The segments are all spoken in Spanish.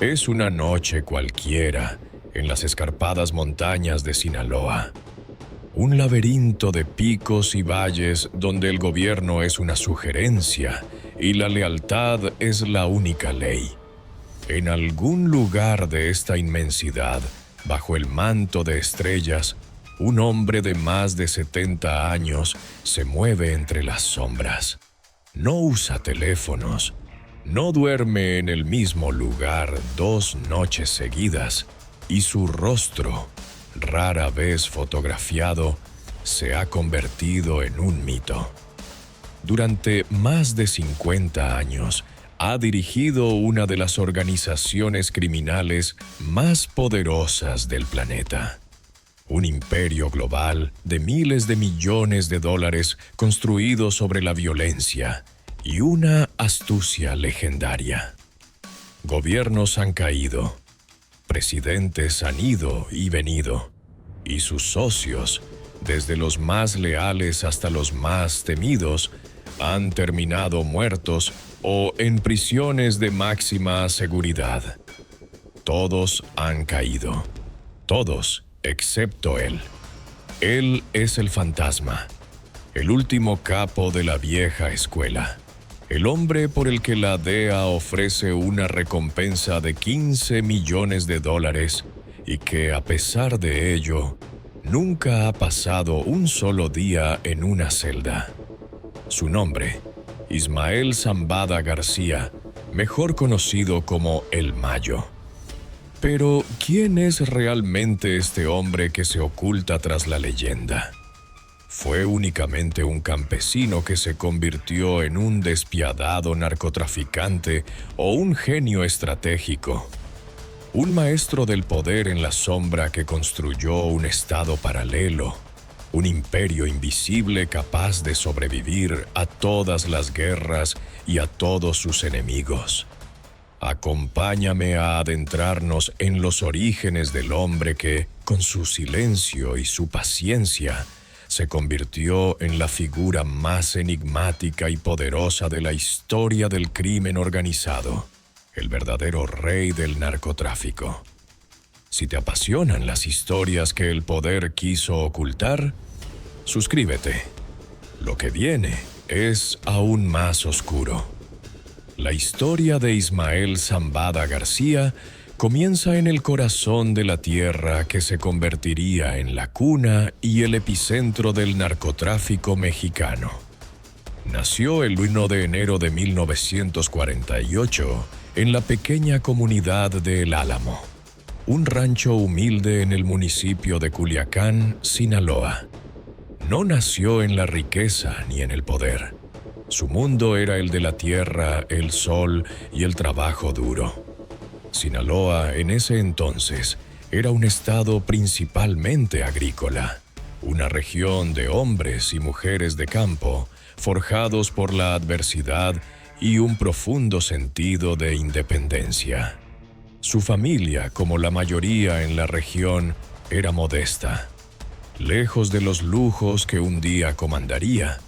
Es una noche cualquiera en las escarpadas montañas de Sinaloa. Un laberinto de picos y valles donde el gobierno es una sugerencia y la lealtad es la única ley. En algún lugar de esta inmensidad, bajo el manto de estrellas, un hombre de más de 70 años se mueve entre las sombras. No usa teléfonos. No duerme en el mismo lugar 2 noches seguidas y su rostro, rara vez fotografiado, se ha convertido en un mito. Durante más de 50 años, ha dirigido una de las organizaciones criminales más poderosas del planeta. Un imperio global de miles de millones de dólares construido sobre la violencia y una astucia legendaria. Gobiernos han caído, presidentes han ido y venido, y sus socios, desde los más leales hasta los más temidos, han terminado muertos o en prisiones de máxima seguridad. Todos han caído, todos excepto él. Él es el fantasma, el último capo de la vieja escuela. El hombre por el que la DEA ofrece una recompensa de $15 millones y que, a pesar de ello, nunca ha pasado un solo día en una celda. Su nombre, Ismael Zambada García, mejor conocido como El Mayo. Pero, ¿quién es realmente este hombre que se oculta tras la leyenda? ¿Fue únicamente un campesino que se convirtió en un despiadado narcotraficante o un genio estratégico? Un maestro del poder en la sombra que construyó un estado paralelo, un imperio invisible capaz de sobrevivir a todas las guerras y a todos sus enemigos. Acompáñame a adentrarnos en los orígenes del hombre que, con su silencio y su paciencia, se convirtió en la figura más enigmática y poderosa de la historia del crimen organizado, el verdadero rey del narcotráfico. Si te apasionan las historias que el poder quiso ocultar, suscríbete. Lo que viene es aún más oscuro. La historia de Ismael Zambada García comienza en el corazón de la tierra que se convertiría en la cuna y el epicentro del narcotráfico mexicano. Nació el 1 de enero de 1948 en la pequeña comunidad de El Álamo, un rancho humilde en el municipio de Culiacán, Sinaloa. No nació en la riqueza ni en el poder. Su mundo era el de la tierra, el sol y el trabajo duro. Sinaloa, en ese entonces, era un estado principalmente agrícola, una región de hombres y mujeres de campo, forjados por la adversidad y un profundo sentido de independencia. Su familia, como la mayoría en la región, era modesta, lejos de los lujos que un día comandaría.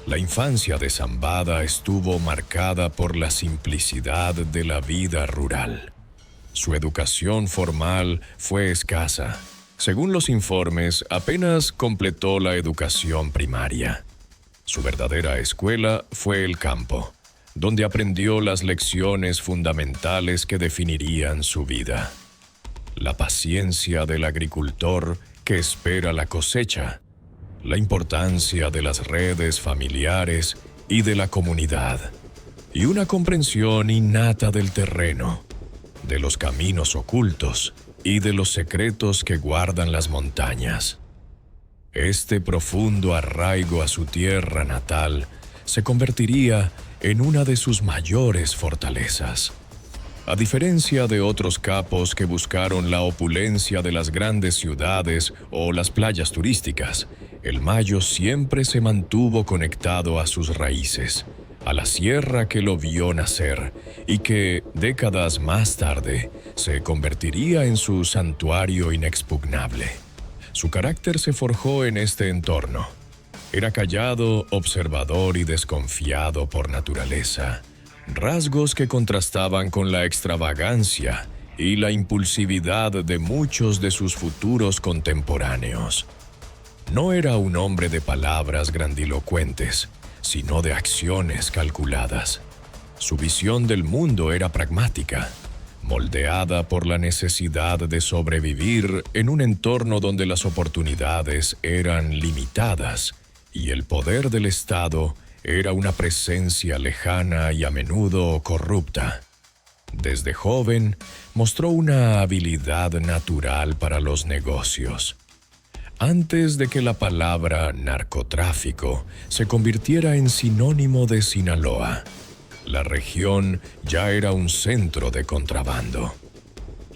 La infancia de Zambada estuvo marcada por la simplicidad de la vida rural. Su educación formal fue escasa. Según los informes, apenas completó la educación primaria. Su verdadera escuela fue el campo, donde aprendió las lecciones fundamentales que definirían su vida. La paciencia del agricultor que espera la cosecha, la importancia de las redes familiares y de la comunidad, y una comprensión innata del terreno, de los caminos ocultos y de los secretos que guardan las montañas. Este profundo arraigo a su tierra natal se convertiría en una de sus mayores fortalezas. A diferencia de otros capos que buscaron la opulencia de las grandes ciudades o las playas turísticas, el Mayo siempre se mantuvo conectado a sus raíces, a la sierra que lo vio nacer y que, décadas más tarde, se convertiría en su santuario inexpugnable. Su carácter se forjó en este entorno. Era callado, observador y desconfiado por naturaleza. rasgos que contrastaban con la extravagancia y la impulsividad de muchos de sus futuros contemporáneos. No era un hombre de palabras grandilocuentes, sino de acciones calculadas. Su visión del mundo era pragmática, moldeada por la necesidad de sobrevivir en un entorno donde las oportunidades eran limitadas y el poder del Estado era una presencia lejana y a menudo corrupta. Desde joven, mostró una habilidad natural para los negocios. Antes de que la palabra narcotráfico se convirtiera en sinónimo de Sinaloa, la región ya era un centro de contrabando.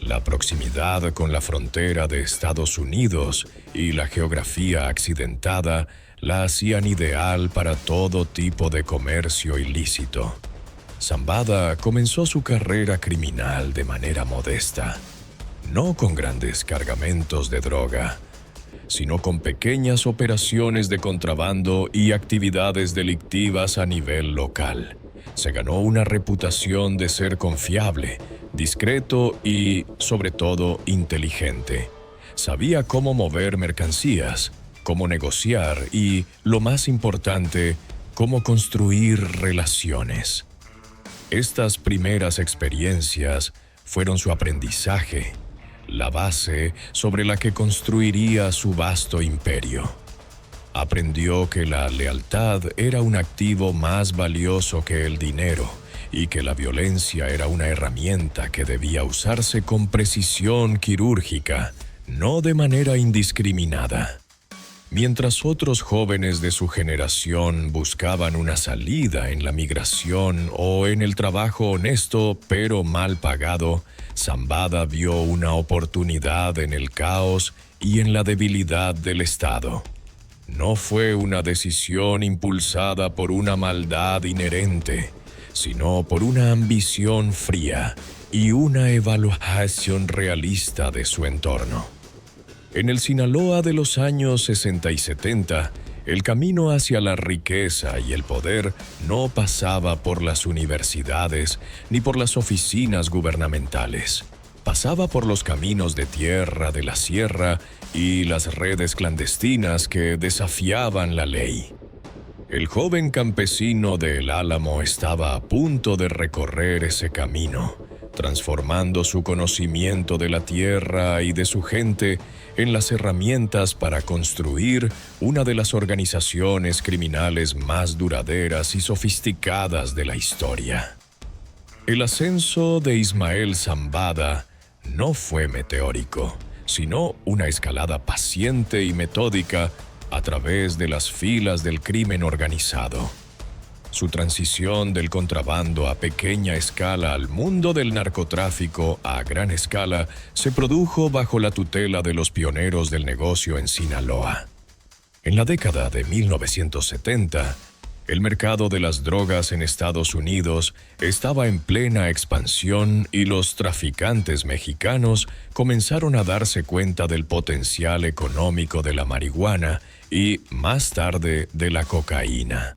La proximidad con la frontera de Estados Unidos y la geografía accidentada la hacían ideal para todo tipo de comercio ilícito. Zambada comenzó su carrera criminal de manera modesta, no con grandes cargamentos de droga, sino con pequeñas operaciones de contrabando y actividades delictivas a nivel local. Se ganó una reputación de ser confiable, discreto y, sobre todo, inteligente. Sabía cómo mover mercancías, cómo negociar y, lo más importante, cómo construir relaciones. Estas primeras experiencias fueron su aprendizaje, la base sobre la que construiría su vasto imperio. Aprendió que la lealtad era un activo más valioso que el dinero y que la violencia era una herramienta que debía usarse con precisión quirúrgica, no de manera indiscriminada. Mientras otros jóvenes de su generación buscaban una salida en la migración o en el trabajo honesto pero mal pagado, Zambada vio una oportunidad en el caos y en la debilidad del Estado. No fue una decisión impulsada por una maldad inherente, sino por una ambición fría y una evaluación realista de su entorno. En el Sinaloa de los años 60 y 70, el camino hacia la riqueza y el poder no pasaba por las universidades ni por las oficinas gubernamentales. Pasaba por los caminos de tierra de la sierra y las redes clandestinas que desafiaban la ley. El joven campesino de El Álamo estaba a punto de recorrer ese camino, transformando su conocimiento de la tierra y de su gente en las herramientas para construir una de las organizaciones criminales más duraderas y sofisticadas de la historia. El ascenso de Ismael Zambada no fue meteórico, sino una escalada paciente y metódica a través de las filas del crimen organizado. Su transición del contrabando a pequeña escala al mundo del narcotráfico a gran escala se produjo bajo la tutela de los pioneros del negocio en Sinaloa. En la década de 1970, el mercado de las drogas en Estados Unidos estaba en plena expansión y los traficantes mexicanos comenzaron a darse cuenta del potencial económico de la marihuana y, más tarde, de la cocaína.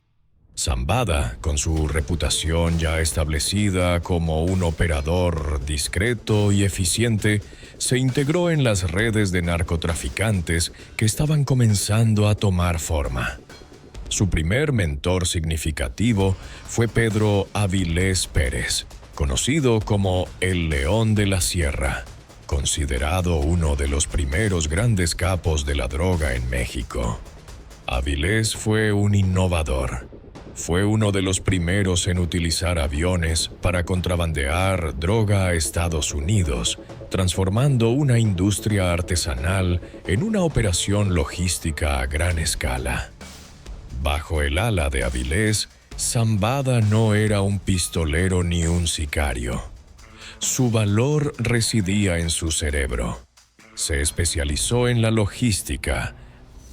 Zambada, con su reputación ya establecida como un operador discreto y eficiente, se integró en las redes de narcotraficantes que estaban comenzando a tomar forma. Su primer mentor significativo fue Pedro Avilés Pérez, conocido como el León de la Sierra, considerado uno de los primeros grandes capos de la droga en México. Avilés fue un innovador. Fue uno de los primeros en utilizar aviones para contrabandear droga a Estados Unidos, transformando una industria artesanal en una operación logística a gran escala. Bajo el ala de Avilés, Zambada no era un pistolero ni un sicario. Su valor residía en su cerebro. Se especializó en la logística,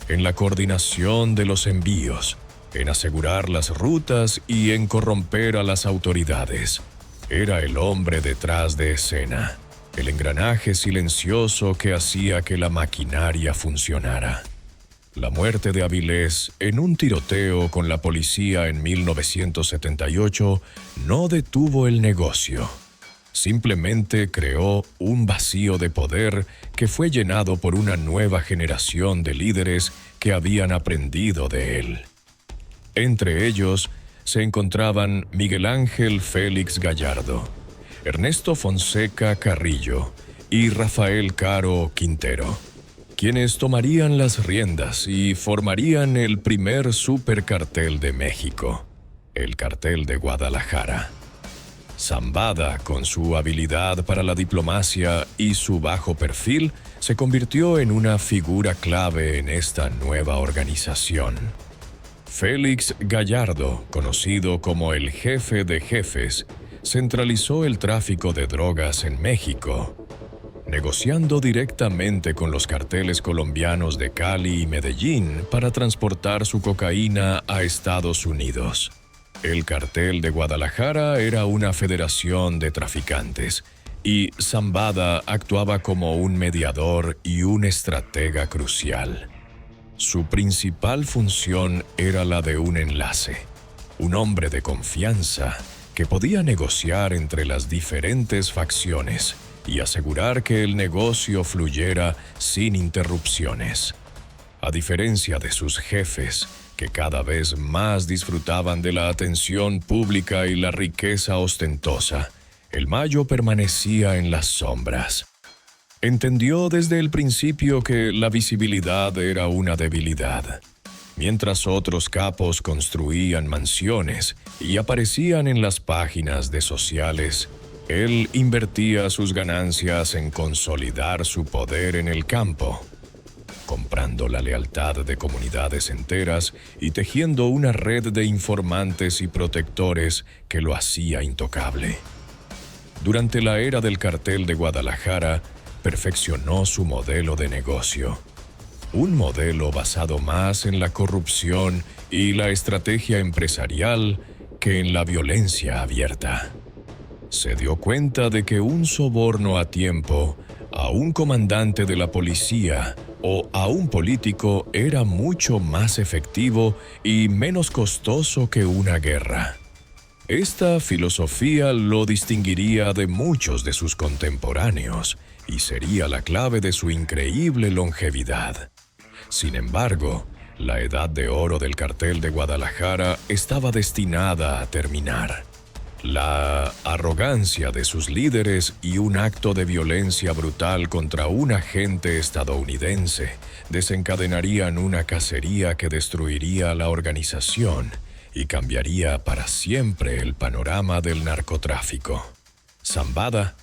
en la coordinación de los envíos, en asegurar las rutas y en corromper a las autoridades. Era el hombre detrás de escena, el engranaje silencioso que hacía que la maquinaria funcionara. La muerte de Avilés en un tiroteo con la policía en 1978 no detuvo el negocio. Simplemente creó un vacío de poder que fue llenado por una nueva generación de líderes que habían aprendido de él. Entre ellos se encontraban Miguel Ángel Félix Gallardo, Ernesto Fonseca Carrillo y Rafael Caro Quintero, quienes tomarían las riendas y formarían el primer supercartel de México, el Cartel de Guadalajara. Zambada, con su habilidad para la diplomacia y su bajo perfil, se convirtió en una figura clave en esta nueva organización. Félix Gallardo, conocido como el jefe de jefes, centralizó el tráfico de drogas en México, negociando directamente con los carteles colombianos de Cali y Medellín para transportar su cocaína a Estados Unidos. El Cartel de Guadalajara era una federación de traficantes, y Zambada actuaba como un mediador y un estratega crucial. Su principal función era la de un enlace, un hombre de confianza que podía negociar entre las diferentes facciones y asegurar que el negocio fluyera sin interrupciones. A diferencia de sus jefes, que cada vez más disfrutaban de la atención pública y la riqueza ostentosa, el Mayo permanecía en las sombras. Entendió desde el principio que la visibilidad era una debilidad. Mientras otros capos construían mansiones y aparecían en las páginas de sociales, él invertía sus ganancias en consolidar su poder en el campo, comprando la lealtad de comunidades enteras y tejiendo una red de informantes y protectores que lo hacía intocable. Durante la era del Cartel de Guadalajara, perfeccionó su modelo de negocio. Un modelo basado más en la corrupción y la estrategia empresarial que en la violencia abierta. Se dio cuenta de que un soborno a tiempo a un comandante de la policía o a un político era mucho más efectivo y menos costoso que una guerra. Esta filosofía lo distinguiría de muchos de sus contemporáneos y sería la clave de su increíble longevidad. Sin embargo, la edad de oro del Cartel de Guadalajara estaba destinada a terminar. La arrogancia de sus líderes y un acto de violencia brutal contra un agente estadounidense desencadenarían una cacería que destruiría la organización y cambiaría para siempre el panorama del narcotráfico. Zambada,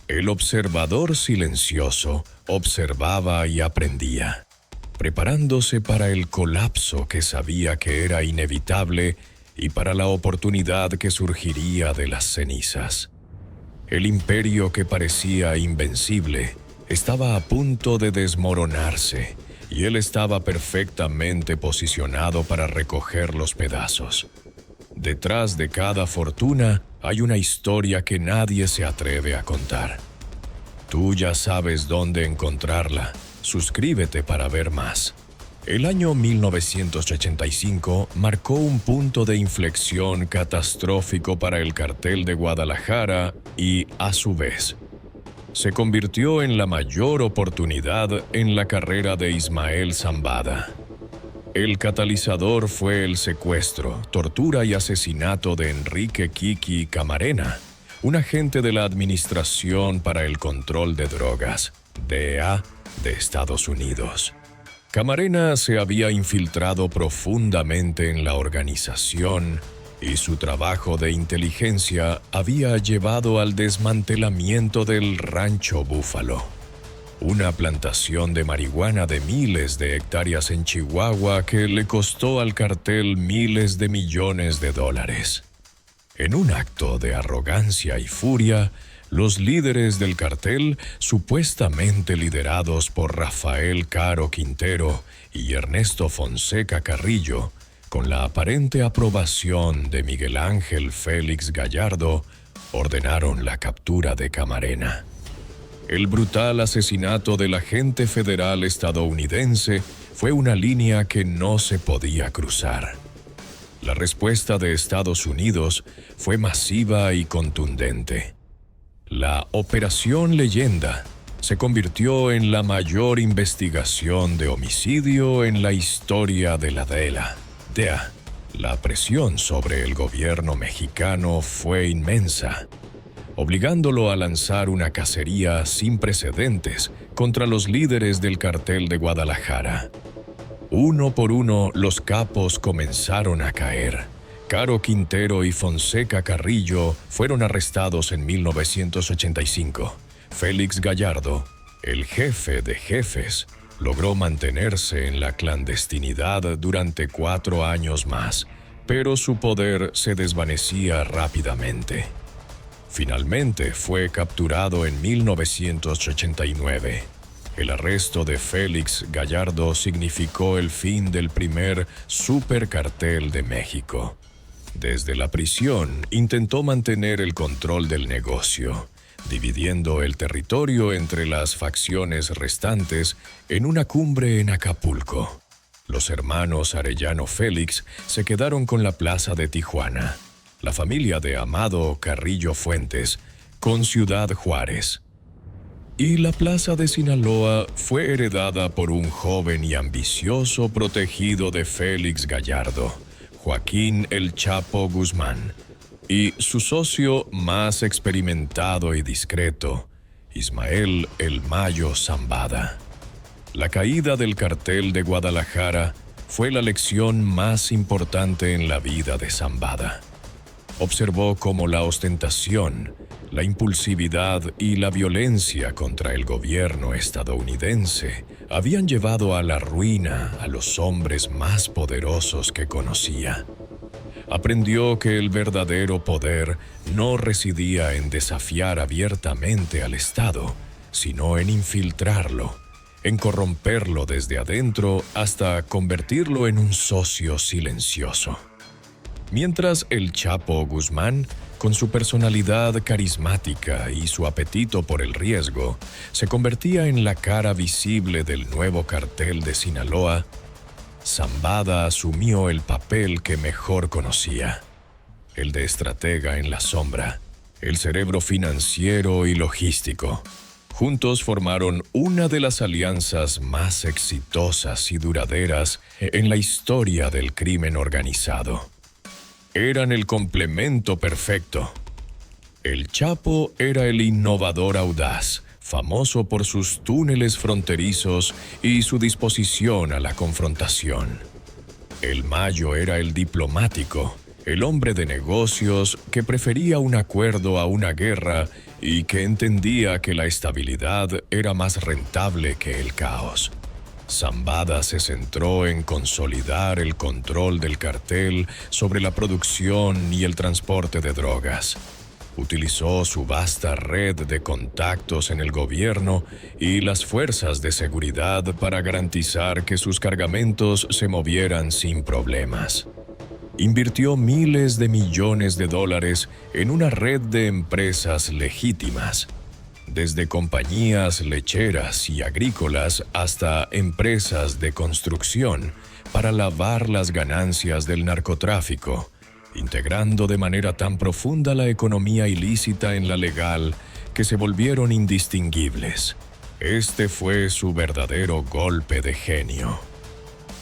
el observador silencioso, observaba y aprendía, preparándose para el colapso que sabía que era inevitable y para la oportunidad que surgiría de las cenizas. El imperio que parecía invencible estaba a punto de desmoronarse y él estaba perfectamente posicionado para recoger los pedazos. Detrás de cada fortuna hay una historia que nadie se atreve a contar. Tú ya sabes dónde encontrarla. Suscríbete para ver más. El año 1985 marcó un punto de inflexión catastrófico para el Cartel de Guadalajara y, a su vez, se convirtió en la mayor oportunidad en la carrera de Ismael Zambada. El catalizador fue el secuestro, tortura y asesinato de Enrique Kiki Camarena, un agente de la Administración para el Control de Drogas, DEA, de Estados Unidos. Camarena se había infiltrado profundamente en la organización y su trabajo de inteligencia había llevado al desmantelamiento del Rancho Búfalo, una plantación de marihuana de miles de hectáreas en Chihuahua que le costó al cartel miles de millones de dólares. En un acto de arrogancia y furia, los líderes del cartel, supuestamente liderados por Rafael Caro Quintero y Ernesto Fonseca Carrillo, con la aparente aprobación de Miguel Ángel Félix Gallardo, ordenaron la captura de Camarena. El brutal asesinato del agente federal estadounidense fue una línea que no se podía cruzar. La respuesta de Estados Unidos fue masiva y contundente. La Operación Leyenda se convirtió en la mayor investigación de homicidio en la historia de la DEA. La presión sobre el gobierno mexicano fue inmensa, obligándolo a lanzar una cacería sin precedentes contra los líderes del cartel de Guadalajara. Uno por uno, los capos comenzaron a caer. Caro Quintero y Fonseca Carrillo fueron arrestados en 1985. Félix Gallardo, el jefe de jefes, logró mantenerse en la clandestinidad durante 4 años más, pero su poder se desvanecía rápidamente. Finalmente fue capturado en 1989. El arresto de Félix Gallardo significó el fin del primer supercartel de México. Desde la prisión intentó mantener el control del negocio, dividiendo el territorio entre las facciones restantes en una cumbre en Acapulco. Los hermanos Arellano Félix se quedaron con la plaza de Tijuana, la familia de Amado Carrillo Fuentes con Ciudad Juárez. Y la plaza de Sinaloa fue heredada por un joven y ambicioso protegido de Félix Gallardo, Joaquín El Chapo Guzmán, y su socio más experimentado y discreto, Ismael El Mayo Zambada. La caída del cartel de Guadalajara fue la lección más importante en la vida de Zambada. Observó cómo la ostentación, la impulsividad y la violencia contra el gobierno estadounidense habían llevado a la ruina a los hombres más poderosos que conocía. Aprendió que el verdadero poder no residía en desafiar abiertamente al Estado, sino en infiltrarlo, en corromperlo desde adentro hasta convertirlo en un socio silencioso. Mientras el Chapo Guzmán, con su personalidad carismática y su apetito por el riesgo, se convertía en la cara visible del nuevo cartel de Sinaloa, Zambada asumió el papel que mejor conocía, el de estratega en la sombra, el cerebro financiero y logístico. Juntos formaron una de las alianzas más exitosas y duraderas en la historia del crimen organizado. Eran el complemento perfecto. El Chapo era el innovador audaz, famoso por sus túneles fronterizos y su disposición a la confrontación. El Mayo era el diplomático, el hombre de negocios que prefería un acuerdo a una guerra y que entendía que la estabilidad era más rentable que el caos. Zambada se centró en consolidar el control del cartel sobre la producción y el transporte de drogas. Utilizó su vasta red de contactos en el gobierno y las fuerzas de seguridad para garantizar que sus cargamentos se movieran sin problemas. Invirtió miles de millones de dólares en una red de empresas legítimas, desde compañías lecheras y agrícolas hasta empresas de construcción, para lavar las ganancias del narcotráfico, integrando de manera tan profunda la economía ilícita en la legal que se volvieron indistinguibles. Este fue su verdadero golpe de genio.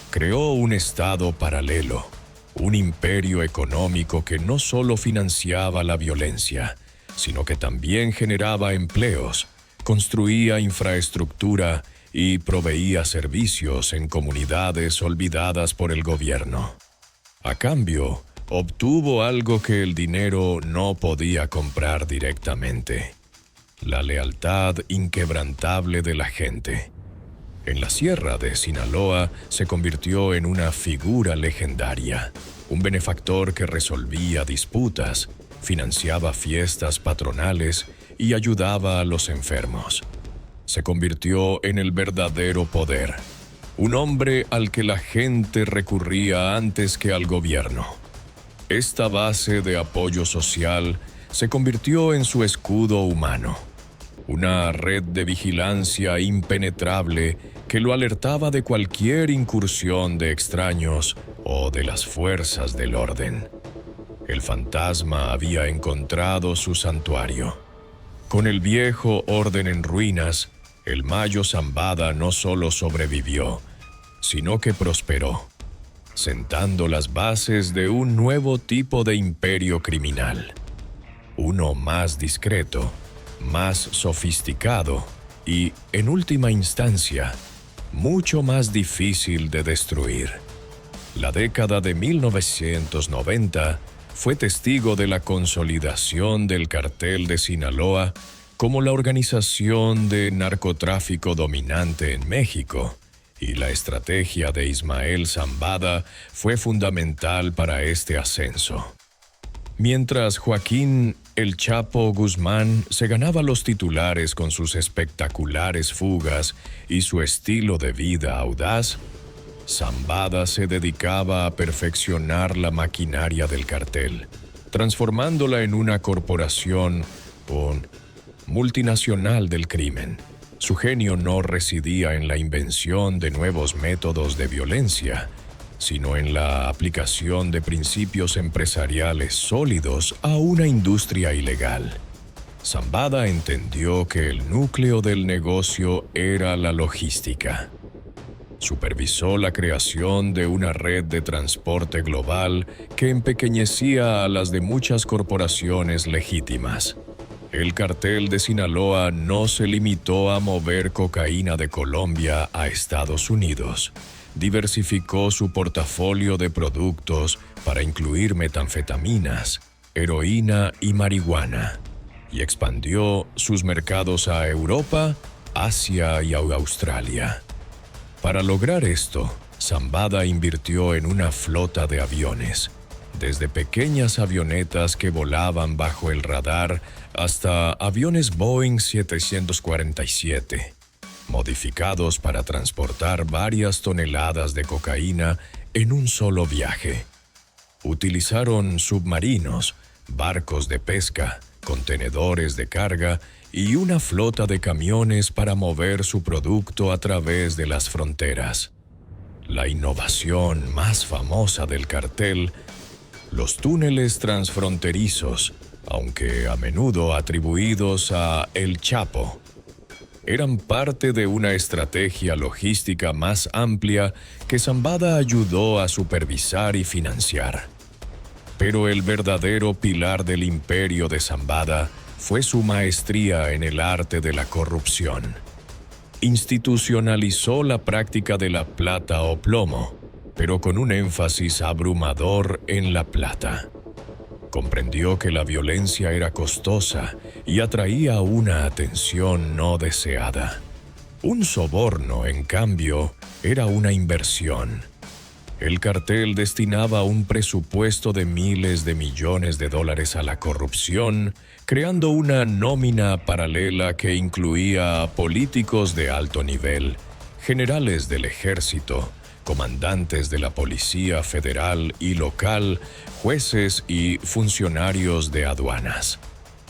Creó un estado paralelo, un imperio económico que no solo financiaba la violencia, sino que también generaba empleos, construía infraestructura y proveía servicios en comunidades olvidadas por el gobierno. A cambio, obtuvo algo que el dinero no podía comprar directamente: la lealtad inquebrantable de la gente. En la sierra de Sinaloa se convirtió en una figura legendaria, un benefactor que resolvía disputas, financiaba fiestas patronales y ayudaba a los enfermos. Se convirtió en el verdadero poder, un hombre al que la gente recurría antes que al gobierno. Esta base de apoyo social se convirtió en su escudo humano. una red de vigilancia impenetrable que lo alertaba de cualquier incursión de extraños o de las fuerzas del orden. El fantasma había encontrado su santuario. Con el viejo orden en ruinas, el Mayo Zambada no solo sobrevivió, sino que prosperó, sentando las bases de un nuevo tipo de imperio criminal. Uno más discreto, más sofisticado y, en última instancia, mucho más difícil de destruir. La década de 1990 fue testigo de la consolidación del Cartel de Sinaloa como la organización de narcotráfico dominante en México, y la estrategia de Ismael Zambada fue fundamental para este ascenso. Mientras Joaquín El Chapo Guzmán se ganaba los titulares con sus espectaculares fugas y su estilo de vida audaz, Zambada se dedicaba a perfeccionar la maquinaria del cartel, transformándola en una corporación multinacional del crimen. Su genio no residía en la invención de nuevos métodos de violencia, sino en la aplicación de principios empresariales sólidos a una industria ilegal. Zambada entendió que el núcleo del negocio era la logística. Supervisó la creación de una red de transporte global que empequeñecía a las de muchas corporaciones legítimas. El cartel de Sinaloa no se limitó a mover cocaína de Colombia a Estados Unidos. Diversificó su portafolio de productos para incluir metanfetaminas, heroína y marihuana, y expandió sus mercados a Europa, Asia y Australia. Para lograr esto, Zambada invirtió en una flota de aviones, desde pequeñas avionetas que volaban bajo el radar hasta aviones Boeing 747, modificados para transportar varias toneladas de cocaína en un solo viaje. Utilizaron submarinos, barcos de pesca, contenedores de carga y una flota de camiones para mover su producto a través de las fronteras. La innovación más famosa del cartel: los túneles transfronterizos, aunque a menudo atribuidos a El Chapo, eran parte de una estrategia logística más amplia que Zambada ayudó a supervisar y financiar. Pero el verdadero pilar del imperio de Zambada fue su maestría en el arte de la corrupción. Institucionalizó la práctica de la plata o plomo, pero con un énfasis abrumador en la plata. Comprendió que la violencia era costosa y atraía una atención no deseada. Un soborno, en cambio, era una inversión. El cartel destinaba un presupuesto de miles de millones de dólares a la corrupción, creando una nómina paralela que incluía a políticos de alto nivel, generales del ejército, comandantes de la policía federal y local, jueces y funcionarios de aduanas.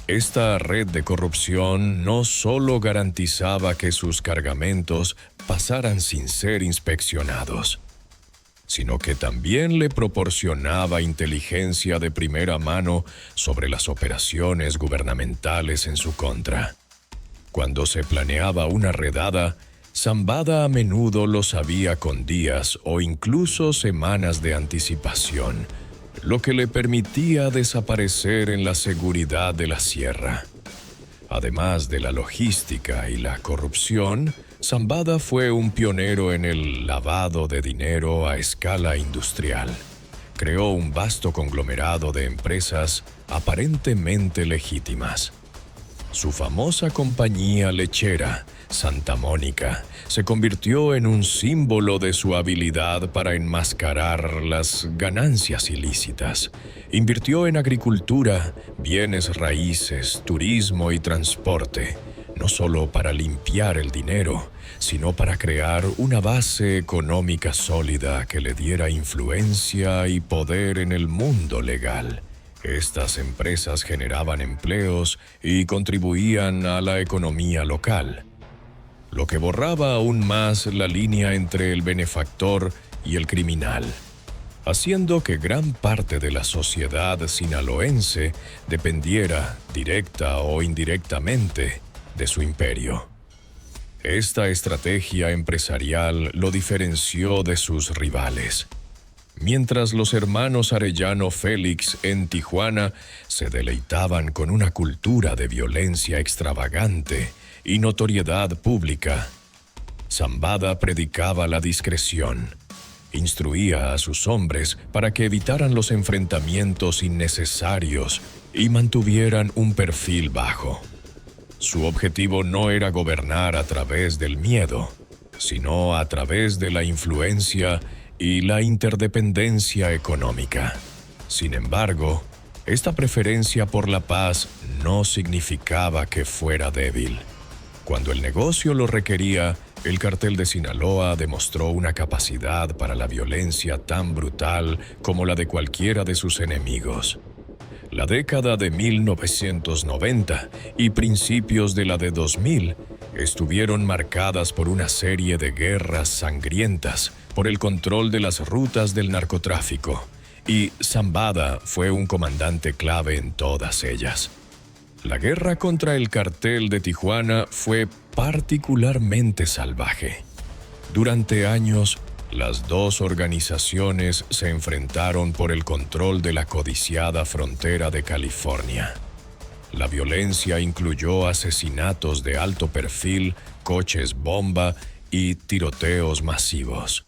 Esta red de corrupción no solo garantizaba que sus cargamentos pasaran sin ser inspeccionados, sino que también le proporcionaba inteligencia de primera mano sobre las operaciones gubernamentales en su contra. Cuando se planeaba una redada, Zambada a menudo lo sabía con días o incluso semanas de anticipación, lo que le permitía desaparecer en la seguridad de la sierra. Además de la logística y la corrupción, Zambada fue un pionero en el lavado de dinero a escala industrial. Creó un vasto conglomerado de empresas aparentemente legítimas. Su famosa compañía lechera, Santa Mónica, se convirtió en un símbolo de su habilidad para enmascarar las ganancias ilícitas. Invirtió en agricultura, bienes raíces, turismo y transporte, no solo para limpiar el dinero, sino para crear una base económica sólida que le diera influencia y poder en el mundo legal. Estas empresas generaban empleos y contribuían a la economía local, lo que borraba aún más la línea entre el benefactor y el criminal, haciendo que gran parte de la sociedad sinaloense dependiera, directa o indirectamente, de su imperio. Esta estrategia empresarial lo diferenció de sus rivales. Mientras los hermanos Arellano Félix en Tijuana se deleitaban con una cultura de violencia extravagante y notoriedad pública, Zambada predicaba la discreción. Instruía a sus hombres para que evitaran los enfrentamientos innecesarios y mantuvieran un perfil bajo. Su objetivo no era gobernar a través del miedo, sino a través de la influencia y la interdependencia económica. Sin embargo, esta preferencia por la paz no significaba que fuera débil. Cuando el negocio lo requería, el cartel de Sinaloa demostró una capacidad para la violencia tan brutal como la de cualquiera de sus enemigos. La década de 1990 y principios de la de 2000 estuvieron marcadas por una serie de guerras sangrientas por el control de las rutas del narcotráfico, y Zambada fue un comandante clave en todas ellas. La guerra contra el cartel de Tijuana fue particularmente salvaje. Durante años, las dos organizaciones se enfrentaron por el control de la codiciada frontera de California. La violencia incluyó asesinatos de alto perfil, coches bomba y tiroteos masivos.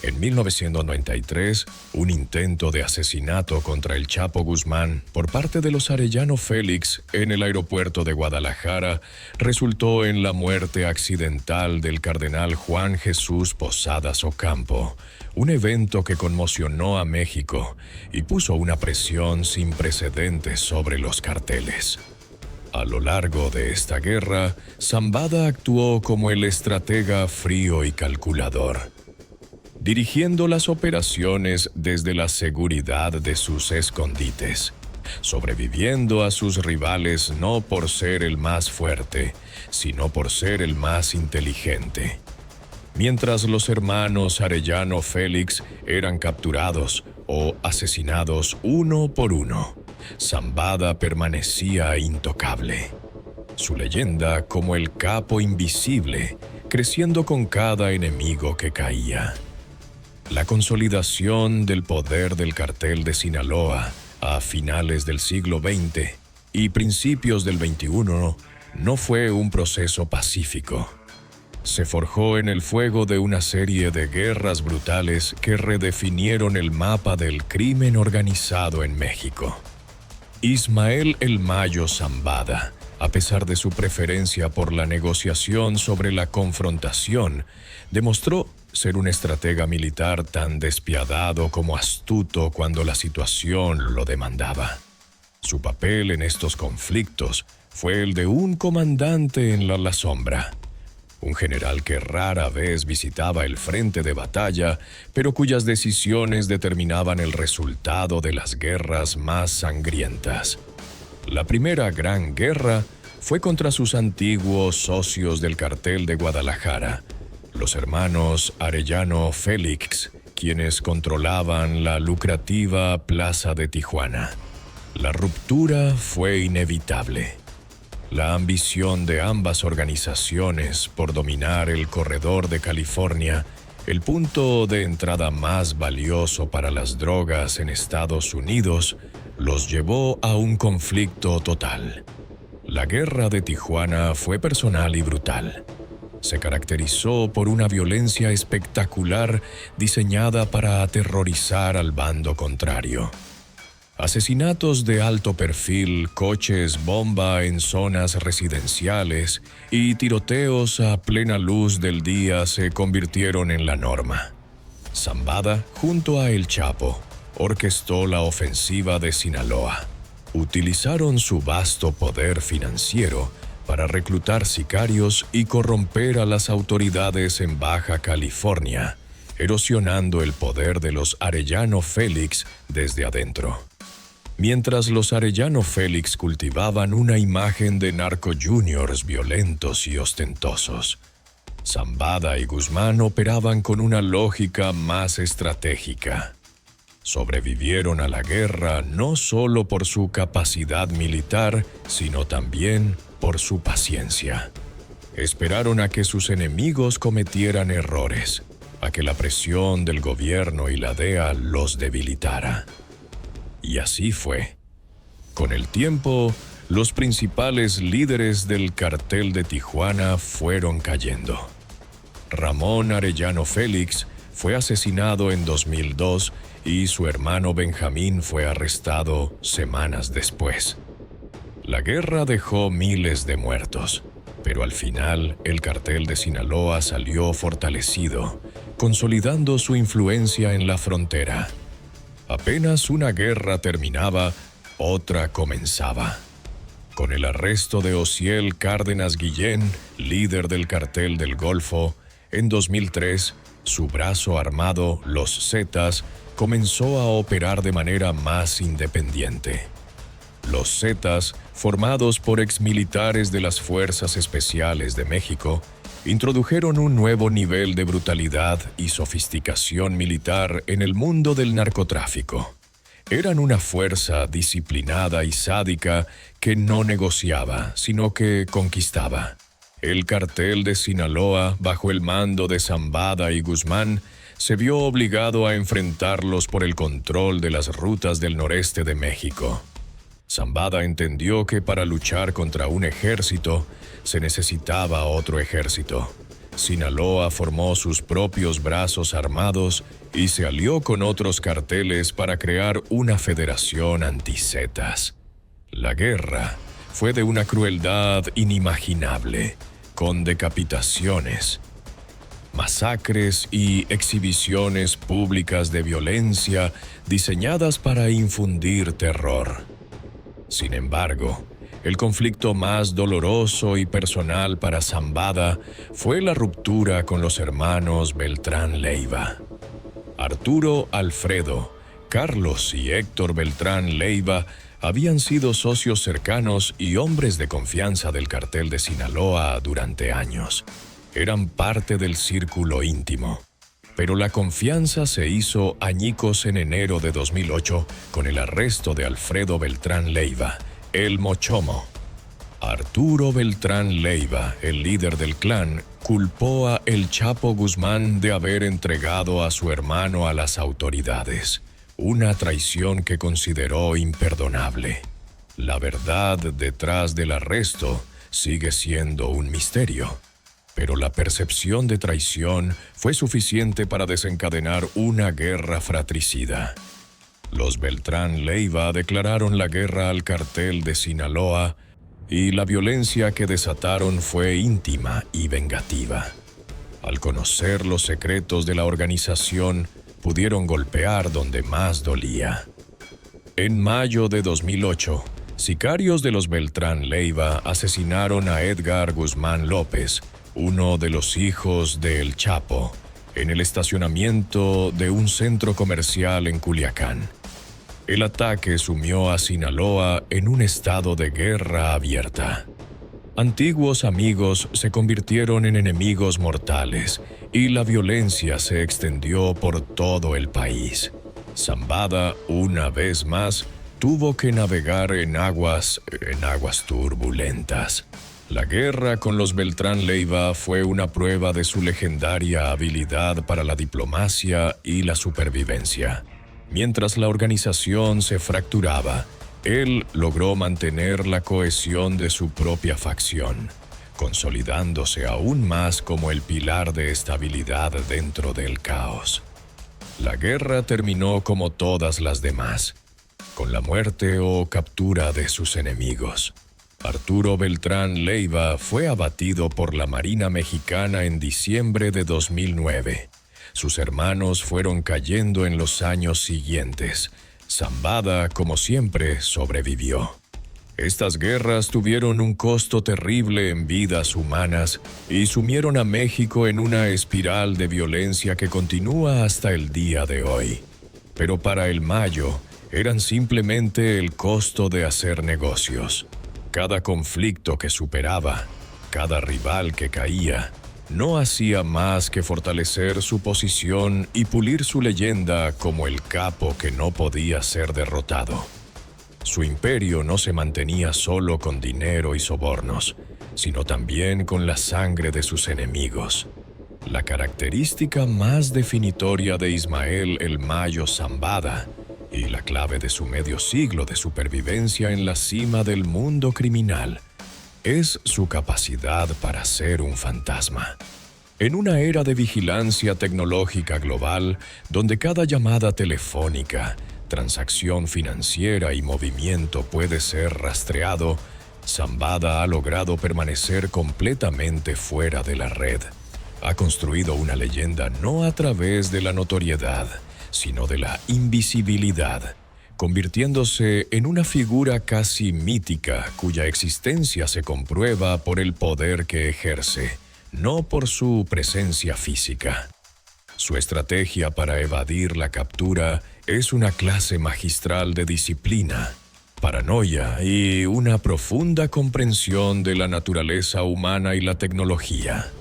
En 1993, un intento de asesinato contra el Chapo Guzmán por parte de los Arellano Félix en el aeropuerto de Guadalajara resultó en la muerte accidental del cardenal Juan Jesús Posadas Ocampo, un evento que conmocionó a México y puso una presión sin precedentes sobre los carteles. A lo largo de esta guerra, Zambada actuó como el estratega frío y calculador, dirigiendo las operaciones desde la seguridad de sus escondites, sobreviviendo a sus rivales no por ser el más fuerte, sino por ser el más inteligente. Mientras los hermanos Arellano Félix eran capturados o asesinados uno por uno, Zambada permanecía intocable. Su leyenda como el capo invisible, creciendo con cada enemigo que caía. La consolidación del poder del cartel de Sinaloa a finales del siglo XX y principios del XXI no fue un proceso pacífico. Se forjó en el fuego de una serie de guerras brutales que redefinieron el mapa del crimen organizado en México. Ismael El Mayo Zambada, a pesar de su preferencia por la negociación sobre la confrontación, demostró ser un estratega militar tan despiadado como astuto cuando la situación lo demandaba. Su papel en estos conflictos fue el de un comandante en la sombra, un general que rara vez visitaba el frente de batalla, pero cuyas decisiones determinaban el resultado de las guerras más sangrientas. La primera gran guerra fue contra sus antiguos socios del cartel de Guadalajara, los hermanos Arellano Félix, quienes controlaban la lucrativa plaza de Tijuana. La ruptura fue inevitable. La ambición de ambas organizaciones por dominar el corredor de California, el punto de entrada más valioso para las drogas en Estados Unidos, los llevó a un conflicto total. La guerra de Tijuana fue personal y brutal. Se caracterizó por una violencia espectacular diseñada para aterrorizar al bando contrario. Asesinatos de alto perfil, coches bomba en zonas residenciales y tiroteos a plena luz del día se convirtieron en la norma. Zambada, junto a El Chapo, orquestó la ofensiva de Sinaloa. Utilizaron su vasto poder financiero para reclutar sicarios y corromper a las autoridades en Baja California, erosionando el poder de los Arellano Félix desde adentro. mientras los Arellano Félix cultivaban una imagen de narco-juniors violentos y ostentosos. Zambada y Guzmán operaban con una lógica más estratégica. Sobrevivieron a la guerra no solo por su capacidad militar, sino también por su paciencia. Esperaron a que sus enemigos cometieran errores, a que la presión del gobierno y la DEA los debilitara. Y así fue. Con el tiempo, los principales líderes del cartel de Tijuana fueron cayendo. Ramón Arellano Félix fue asesinado en 2002 y su hermano Benjamín fue arrestado semanas después. La guerra dejó miles de muertos, pero al final el cartel de Sinaloa salió fortalecido, consolidando su influencia en la frontera. Apenas una guerra terminaba, otra comenzaba. Con el arresto de Osiel Cárdenas Guillén, líder del cartel del Golfo, en 2003, su brazo armado, los Zetas, comenzó a operar de manera más independiente. Los Zetas, formados por exmilitares de las Fuerzas Especiales de México, introdujeron un nuevo nivel de brutalidad y sofisticación militar en el mundo del narcotráfico. Eran una fuerza disciplinada y sádica que no negociaba, sino que conquistaba. El cartel de Sinaloa, bajo el mando de Zambada y Guzmán, se vio obligado a enfrentarlos por el control de las rutas del noreste de México. Zambada entendió que para luchar contra un ejército se necesitaba otro ejército. Sinaloa formó sus propios brazos armados y se alió con otros carteles para crear una federación anti-Zetas. La guerra fue de una crueldad inimaginable, con decapitaciones, masacres y exhibiciones públicas de violencia diseñadas para infundir terror. Sin embargo, el conflicto más doloroso y personal para Zambada fue la ruptura con los hermanos Beltrán Leiva. Arturo, Alfredo, Carlos y Héctor Beltrán Leiva habían sido socios cercanos y hombres de confianza del cartel de Sinaloa durante años. Eran parte del círculo íntimo. Pero la confianza se hizo añicos en enero de 2008 con el arresto de Alfredo Beltrán Leiva, el Mochomo. Arturo Beltrán Leiva, el líder del clan, culpó a El Chapo Guzmán de haber entregado a su hermano a las autoridades, una traición que consideró imperdonable. La verdad detrás del arresto sigue siendo un misterio. Pero la percepción de traición fue suficiente para desencadenar una guerra fratricida. Los Beltrán Leiva declararon la guerra al cartel de Sinaloa y la violencia que desataron fue íntima y vengativa. Al conocer los secretos de la organización, pudieron golpear donde más dolía. En mayo de 2008, sicarios de los Beltrán Leiva asesinaron a Edgar Guzmán López, uno de los hijos de El Chapo, en el estacionamiento de un centro comercial en Culiacán. El ataque sumió a Sinaloa en un estado de guerra abierta. Antiguos amigos se convirtieron en enemigos mortales y la violencia se extendió por todo el país. Zambada, una vez más, tuvo que navegar en aguas turbulentas. La guerra con los Beltrán Leiva fue una prueba de su legendaria habilidad para la diplomacia y la supervivencia. Mientras la organización se fracturaba, él logró mantener la cohesión de su propia facción, consolidándose aún más como el pilar de estabilidad dentro del caos. La guerra terminó como todas las demás, con la muerte o captura de sus enemigos. Arturo Beltrán Leiva fue abatido por la Marina Mexicana en diciembre de 2009. Sus hermanos fueron cayendo en los años siguientes. Zambada, como siempre, sobrevivió. Estas guerras tuvieron un costo terrible en vidas humanas y sumieron a México en una espiral de violencia que continúa hasta el día de hoy. Pero para el Mayo, eran simplemente el costo de hacer negocios. Cada conflicto que superaba, cada rival que caía, no hacía más que fortalecer su posición y pulir su leyenda como el capo que no podía ser derrotado. Su imperio no se mantenía solo con dinero y sobornos, sino también con la sangre de sus enemigos. La característica más definitoria de Ismael el Mayo Zambada y la clave de su medio siglo de supervivencia en la cima del mundo criminal es su capacidad para ser un fantasma. En una era de vigilancia tecnológica global, donde cada llamada telefónica, transacción financiera y movimiento puede ser rastreado, Zambada ha logrado permanecer completamente fuera de la red. Ha construido una leyenda no a través de la notoriedad, sino de la invisibilidad, convirtiéndose en una figura casi mítica cuya existencia se comprueba por el poder que ejerce, no por su presencia física. Su estrategia para evadir la captura es una clase magistral de disciplina, paranoia y una profunda comprensión de la naturaleza humana y la tecnología.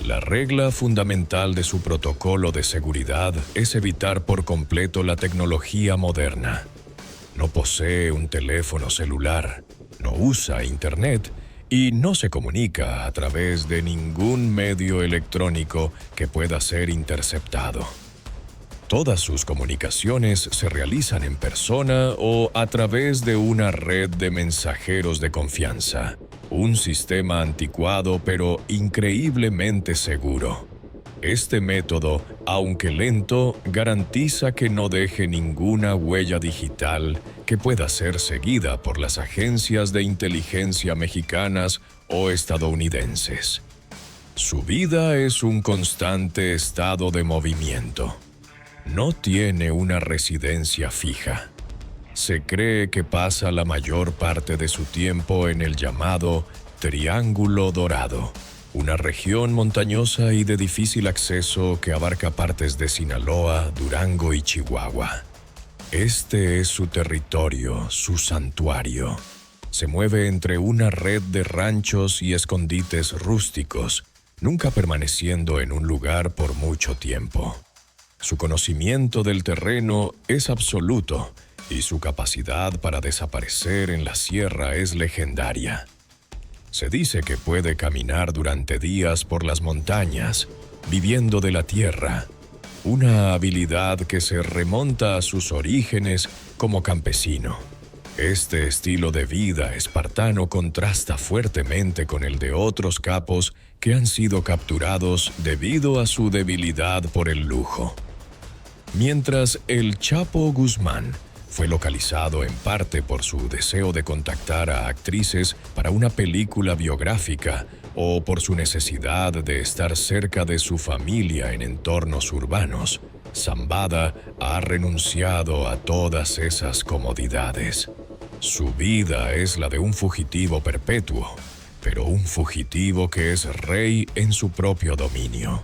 La regla fundamental de su protocolo de seguridad es evitar por completo la tecnología moderna. No posee un teléfono celular, no usa Internet y no se comunica a través de ningún medio electrónico que pueda ser interceptado. Todas sus comunicaciones se realizan en persona o a través de una red de mensajeros de confianza, un sistema anticuado pero increíblemente seguro. Este método, aunque lento, garantiza que no deje ninguna huella digital que pueda ser seguida por las agencias de inteligencia mexicanas o estadounidenses. Su vida es un constante estado de movimiento. No tiene una residencia fija. Se cree que pasa la mayor parte de su tiempo en el llamado Triángulo Dorado, una región montañosa y de difícil acceso que abarca partes de Sinaloa, Durango y Chihuahua. Este es su territorio, su santuario. Se mueve entre una red de ranchos y escondites rústicos, nunca permaneciendo en un lugar por mucho tiempo. Su conocimiento del terreno es absoluto y su capacidad para desaparecer en la sierra es legendaria. Se dice que puede caminar durante días por las montañas, viviendo de la tierra, una habilidad que se remonta a sus orígenes como campesino. Este estilo de vida espartano contrasta fuertemente con el de otros capos que han sido capturados debido a su debilidad por el lujo. Mientras el Chapo Guzmán fue localizado en parte por su deseo de contactar a actrices para una película biográfica o por su necesidad de estar cerca de su familia en entornos urbanos, Zambada ha renunciado a todas esas comodidades. Su vida es la de un fugitivo perpetuo, pero un fugitivo que es rey en su propio dominio.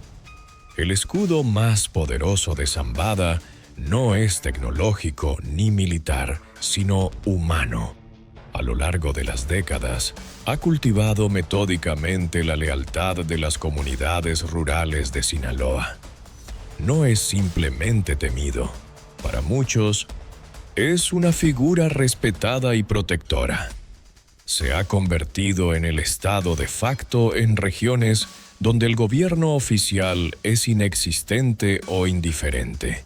El escudo más poderoso de Zambada no es tecnológico ni militar, sino humano. A lo largo de las décadas, ha cultivado metódicamente la lealtad de las comunidades rurales de Sinaloa. No es simplemente temido. Para muchos, es una figura respetada y protectora. Se ha convertido en el estado de facto en regiones donde el gobierno oficial es inexistente o indiferente.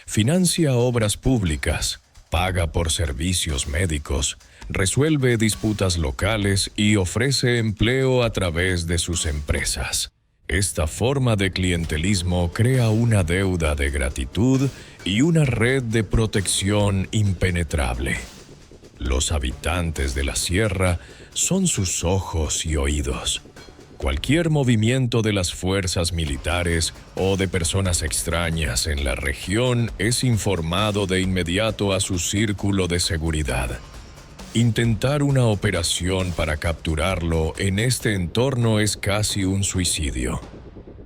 Financia obras públicas, paga por servicios médicos, resuelve disputas locales y ofrece empleo a través de sus empresas. Esta forma de clientelismo crea una deuda de gratitud y una red de protección impenetrable. Los habitantes de la sierra son sus ojos y oídos. Cualquier movimiento de las fuerzas militares o de personas extrañas en la región es informado de inmediato a su círculo de seguridad. Intentar una operación para capturarlo en este entorno es casi un suicidio.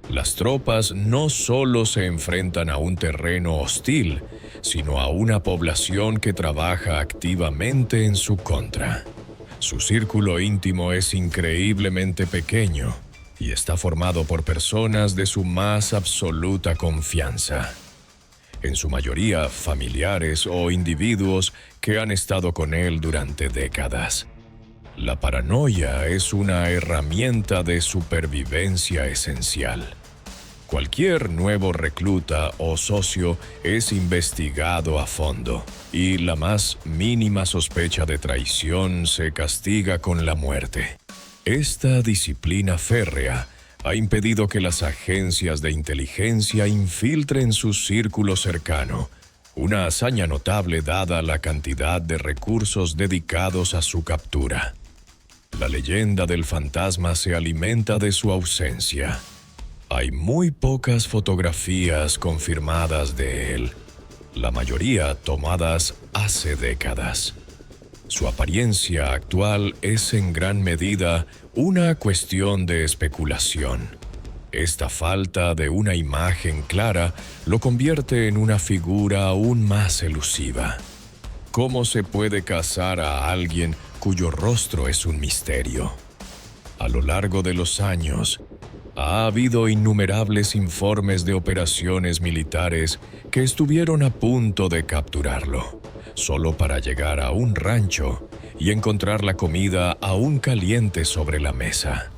Las tropas no solo se enfrentan a un terreno hostil, sino a una población que trabaja activamente en su contra. Su círculo íntimo es increíblemente pequeño y está formado por personas de su más absoluta confianza, en su mayoría familiares o individuos que han estado con él durante décadas. La paranoia es una herramienta de supervivencia esencial. Cualquier nuevo recluta o socio es investigado a fondo y la más mínima sospecha de traición se castiga con la muerte. Esta disciplina férrea ha impedido que las agencias de inteligencia infiltren su círculo cercano, una hazaña notable dada la cantidad de recursos dedicados a su captura. La leyenda del fantasma se alimenta de su ausencia. Hay muy pocas fotografías confirmadas de él, la mayoría tomadas hace décadas. Su apariencia actual es en gran medida una cuestión de especulación. Esta falta de una imagen clara lo convierte en una figura aún más elusiva. ¿Cómo se puede cazar a alguien cuyo rostro es un misterio? A lo largo de los años, ha habido innumerables informes de operaciones militares que estuvieron a punto de capturarlo, solo para llegar a un rancho y encontrar la comida aún caliente sobre la mesa.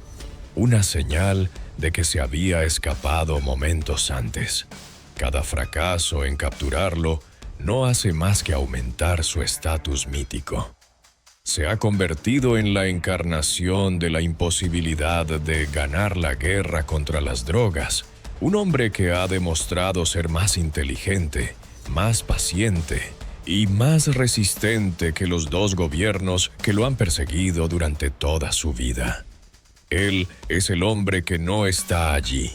Una señal de que se había escapado momentos antes. Cada fracaso en capturarlo no hace más que aumentar su estatus mítico. Se ha convertido en la encarnación de la imposibilidad de ganar la guerra contra las drogas. Un hombre que ha demostrado ser más inteligente, más paciente y más resistente que los dos gobiernos que lo han perseguido durante toda su vida. Él es el hombre que no está allí,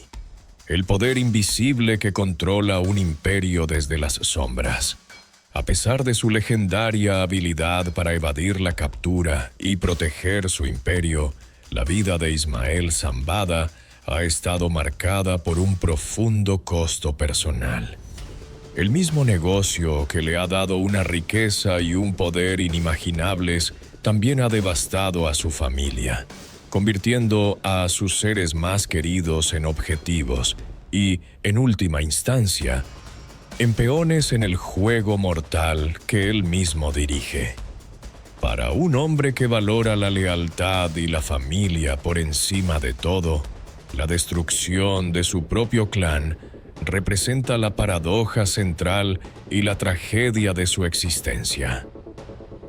el poder invisible que controla un imperio desde las sombras. A pesar de su legendaria habilidad para evadir la captura y proteger su imperio, la vida de Ismael Zambada ha estado marcada por un profundo costo personal. El mismo negocio que le ha dado una riqueza y un poder inimaginables también ha devastado a su familia, convirtiendo a sus seres más queridos en objetivos y, en última instancia, en peones en el juego mortal que él mismo dirige. Para un hombre que valora la lealtad y la familia por encima de todo, la destrucción de su propio clan representa la paradoja central y la tragedia de su existencia.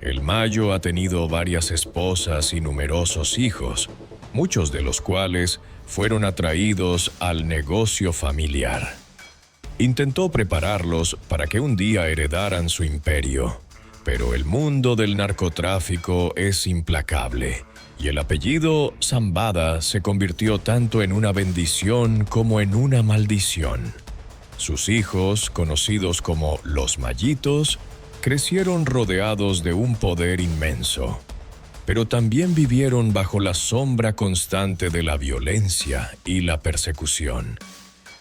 El Mayo ha tenido varias esposas y numerosos hijos, muchos de los cuales fueron atraídos al negocio familiar. Intentó prepararlos para que un día heredaran su imperio, pero el mundo del narcotráfico es implacable y el apellido Zambada se convirtió tanto en una bendición como en una maldición. Sus hijos, conocidos como los Mayitos, crecieron rodeados de un poder inmenso, pero también vivieron bajo la sombra constante de la violencia y la persecución.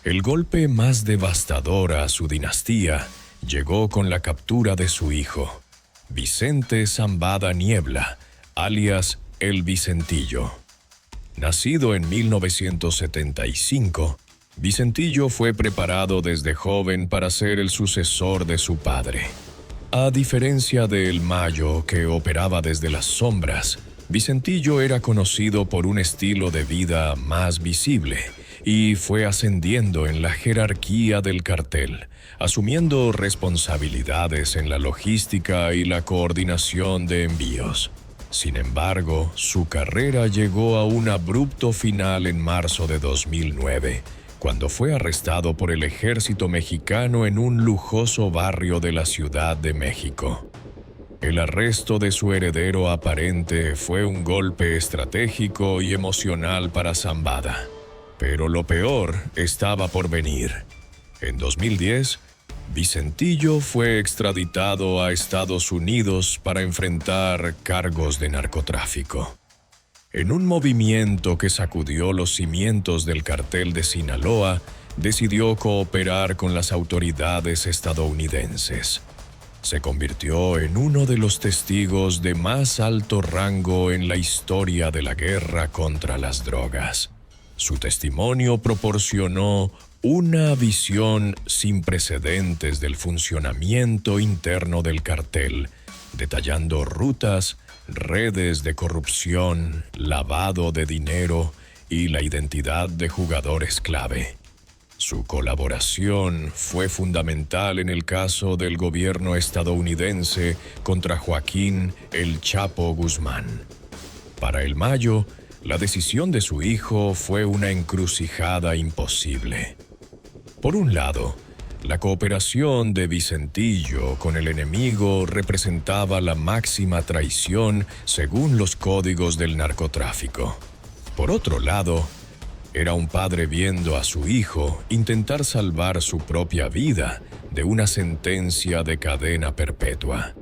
El golpe más devastador a su dinastía llegó con la captura de su hijo, Vicente Zambada Niebla, alias El Vicentillo. Nacido en 1975, Vicentillo fue preparado desde joven para ser el sucesor de su padre. A diferencia de El Mayo, que operaba desde las sombras, Vicentillo era conocido por un estilo de vida más visible y fue ascendiendo en la jerarquía del cartel, asumiendo responsabilidades en la logística y la coordinación de envíos. Sin embargo, su carrera llegó a un abrupto final en marzo de 2009, cuando fue arrestado por el ejército mexicano en un lujoso barrio de la Ciudad de México. El arresto de su heredero aparente fue un golpe estratégico y emocional para Zambada. Pero lo peor estaba por venir. En 2010, Vicentillo fue extraditado a Estados Unidos para enfrentar cargos de narcotráfico. En un movimiento que sacudió los cimientos del cartel de Sinaloa, decidió cooperar con las autoridades estadounidenses. Se convirtió en uno de los testigos de más alto rango en la historia de la guerra contra las drogas. Su testimonio proporcionó una visión sin precedentes del funcionamiento interno del cartel, detallando rutas, redes de corrupción, lavado de dinero y la identidad de jugadores clave. Su colaboración fue fundamental en el caso del gobierno estadounidense contra Joaquín El Chapo Guzmán. Para el Mayo, la decisión de su hijo fue una encrucijada imposible. Por un lado, la cooperación de Vicentillo con el enemigo representaba la máxima traición según los códigos del narcotráfico. Por otro lado, era un padre viendo a su hijo intentar salvar su propia vida de una sentencia de cadena perpetua.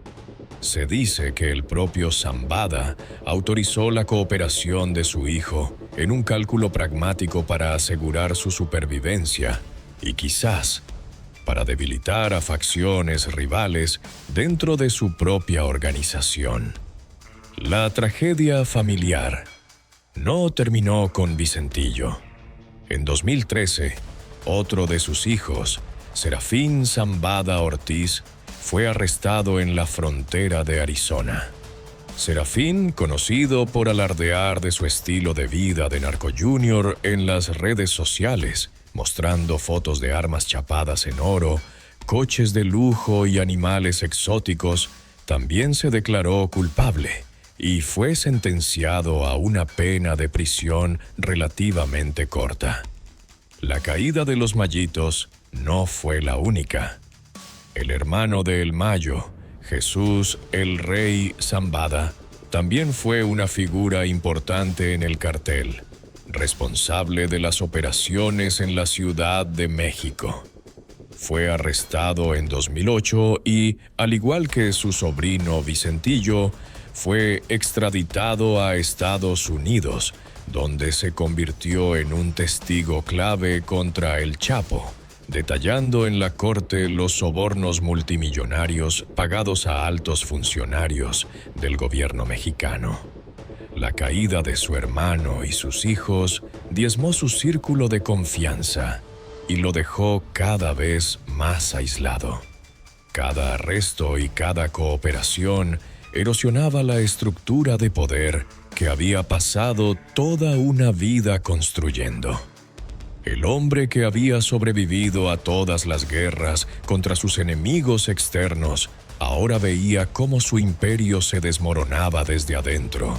Se dice que el propio Zambada autorizó la cooperación de su hijo en un cálculo pragmático para asegurar su supervivencia y quizás para debilitar a facciones rivales dentro de su propia organización. La tragedia familiar no terminó con Vicentillo. En 2013, otro de sus hijos, Serafín Zambada Ortiz, fue arrestado en la frontera de Arizona. Serafín, conocido por alardear de su estilo de vida de narco junior en las redes sociales, mostrando fotos de armas chapadas en oro, coches de lujo y animales exóticos, también se declaró culpable y fue sentenciado a una pena de prisión relativamente corta. La caída de los Mayitos no fue la única. El hermano de El Mayo, Jesús el Rey Zambada, también fue una figura importante en el cartel, responsable de las operaciones en la Ciudad de México. Fue arrestado en 2008 y, al igual que su sobrino Vicentillo, fue extraditado a Estados Unidos, donde se convirtió en un testigo clave contra El Chapo, detallando en la corte los sobornos multimillonarios pagados a altos funcionarios del gobierno mexicano. La caída de su hermano y sus hijos diezmó su círculo de confianza y lo dejó cada vez más aislado. Cada arresto y cada cooperación erosionaba la estructura de poder que había pasado toda una vida construyendo. El hombre que había sobrevivido a todas las guerras contra sus enemigos externos ahora veía cómo su imperio se desmoronaba desde adentro,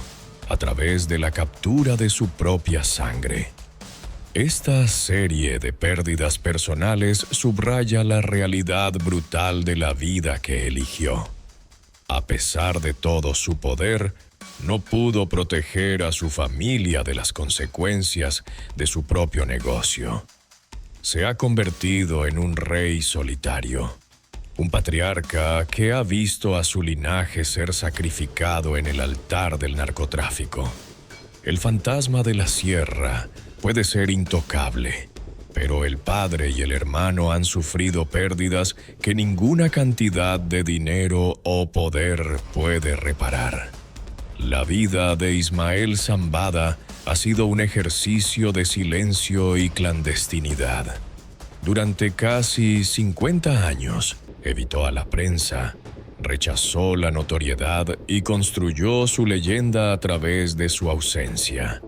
a través de la captura de su propia sangre. Esta serie de pérdidas personales subraya la realidad brutal de la vida que eligió. A pesar de todo su poder, no pudo proteger a su familia de las consecuencias de su propio negocio. Se ha convertido en un rey solitario, un patriarca que ha visto a su linaje ser sacrificado en el altar del narcotráfico. El fantasma de la sierra puede ser intocable, pero el padre y el hermano han sufrido pérdidas que ninguna cantidad de dinero o poder puede reparar. La vida de Ismael Zambada ha sido un ejercicio de silencio y clandestinidad. Durante casi 50 años, evitó a la prensa, rechazó la notoriedad y construyó su leyenda a través de su ausencia.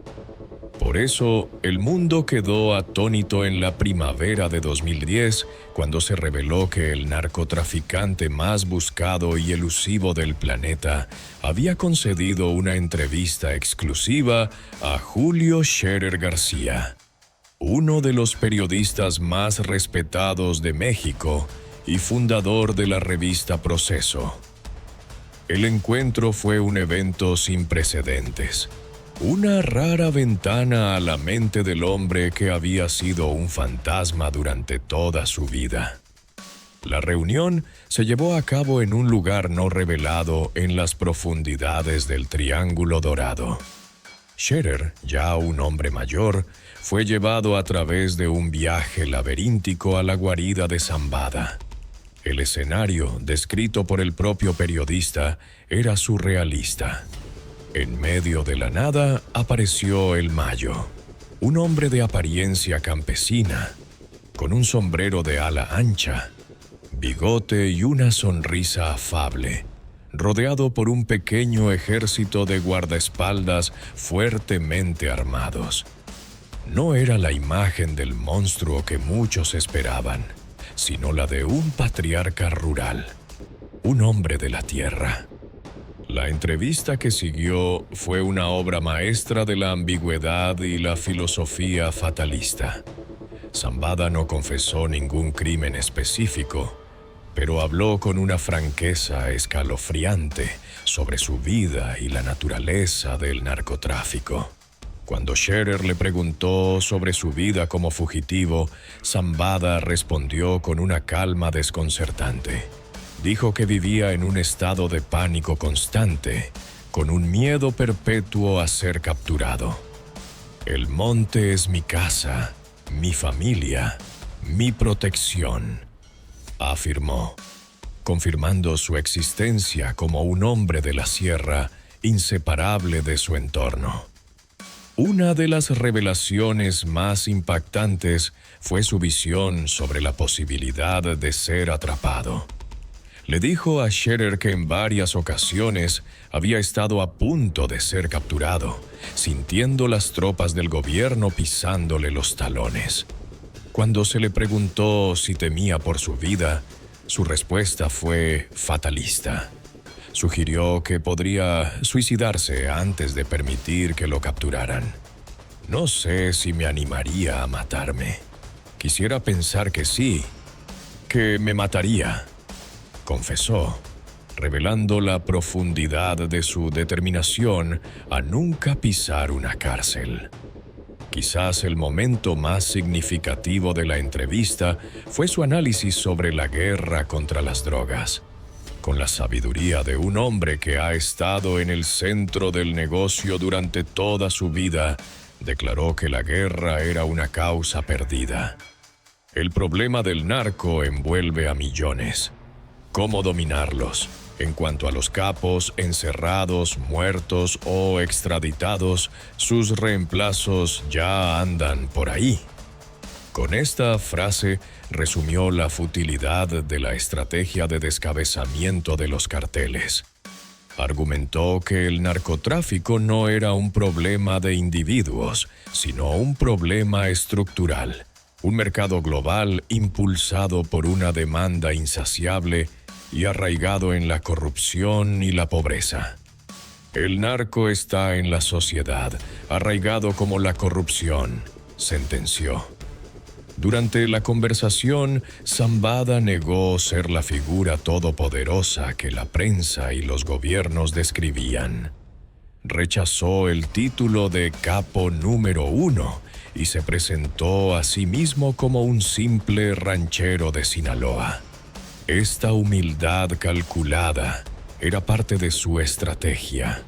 Por eso, el mundo quedó atónito en la primavera de 2010, cuando se reveló que el narcotraficante más buscado y elusivo del planeta había concedido una entrevista exclusiva a Julio Scherer García, uno de los periodistas más respetados de México y fundador de la revista Proceso. El encuentro fue un evento sin precedentes. Una rara ventana a la mente del hombre que había sido un fantasma durante toda su vida. La reunión se llevó a cabo en un lugar no revelado en las profundidades del Triángulo Dorado. Scherer, ya un hombre mayor, fue llevado a través de un viaje laberíntico a la guarida de Zambada. El escenario, descrito por el propio periodista, era surrealista. En medio de la nada apareció el Mayo, un hombre de apariencia campesina, con un sombrero de ala ancha, bigote y una sonrisa afable, rodeado por un pequeño ejército de guardaespaldas fuertemente armados. No era la imagen del monstruo que muchos esperaban, sino la de un patriarca rural, un hombre de la tierra. La entrevista que siguió fue una obra maestra de la ambigüedad y la filosofía fatalista. Zambada no confesó ningún crimen específico, pero habló con una franqueza escalofriante sobre su vida y la naturaleza del narcotráfico. Cuando Scherer le preguntó sobre su vida como fugitivo, Zambada respondió con una calma desconcertante. Dijo que vivía en un estado de pánico constante, con un miedo perpetuo a ser capturado. El monte es mi casa, mi familia, mi protección, afirmó, confirmando su existencia como un hombre de la sierra inseparable de su entorno. Una de las revelaciones más impactantes fue su visión sobre la posibilidad de ser atrapado. Le dijo a Scherer que en varias ocasiones había estado a punto de ser capturado, sintiendo las tropas del gobierno pisándole los talones. Cuando se le preguntó si temía por su vida, su respuesta fue fatalista. Sugirió que podría suicidarse antes de permitir que lo capturaran. No sé si me animaría a matarme. Quisiera pensar que sí, que me mataría, confesó, revelando la profundidad de su determinación a nunca pisar una cárcel. Quizás el momento más significativo de la entrevista fue su análisis sobre la guerra contra las drogas. Con la sabiduría de un hombre que ha estado en el centro del negocio durante toda su vida, declaró que la guerra era una causa perdida. El problema del narco envuelve a millones. ¿Cómo dominarlos? En cuanto a los capos, encerrados, muertos o extraditados, sus reemplazos ya andan por ahí. Con esta frase resumió la futilidad de la estrategia de descabezamiento de los carteles. Argumentó que el narcotráfico no era un problema de individuos, sino un problema estructural. Un mercado global impulsado por una demanda insaciable y arraigado en la corrupción y la pobreza. El narco está en la sociedad, arraigado como la corrupción, sentenció. Durante la conversación, Zambada negó ser la figura todopoderosa que la prensa y los gobiernos describían. Rechazó el título de capo número 1 y se presentó a sí mismo como un simple ranchero de Sinaloa. Esta humildad calculada era parte de su estrategia,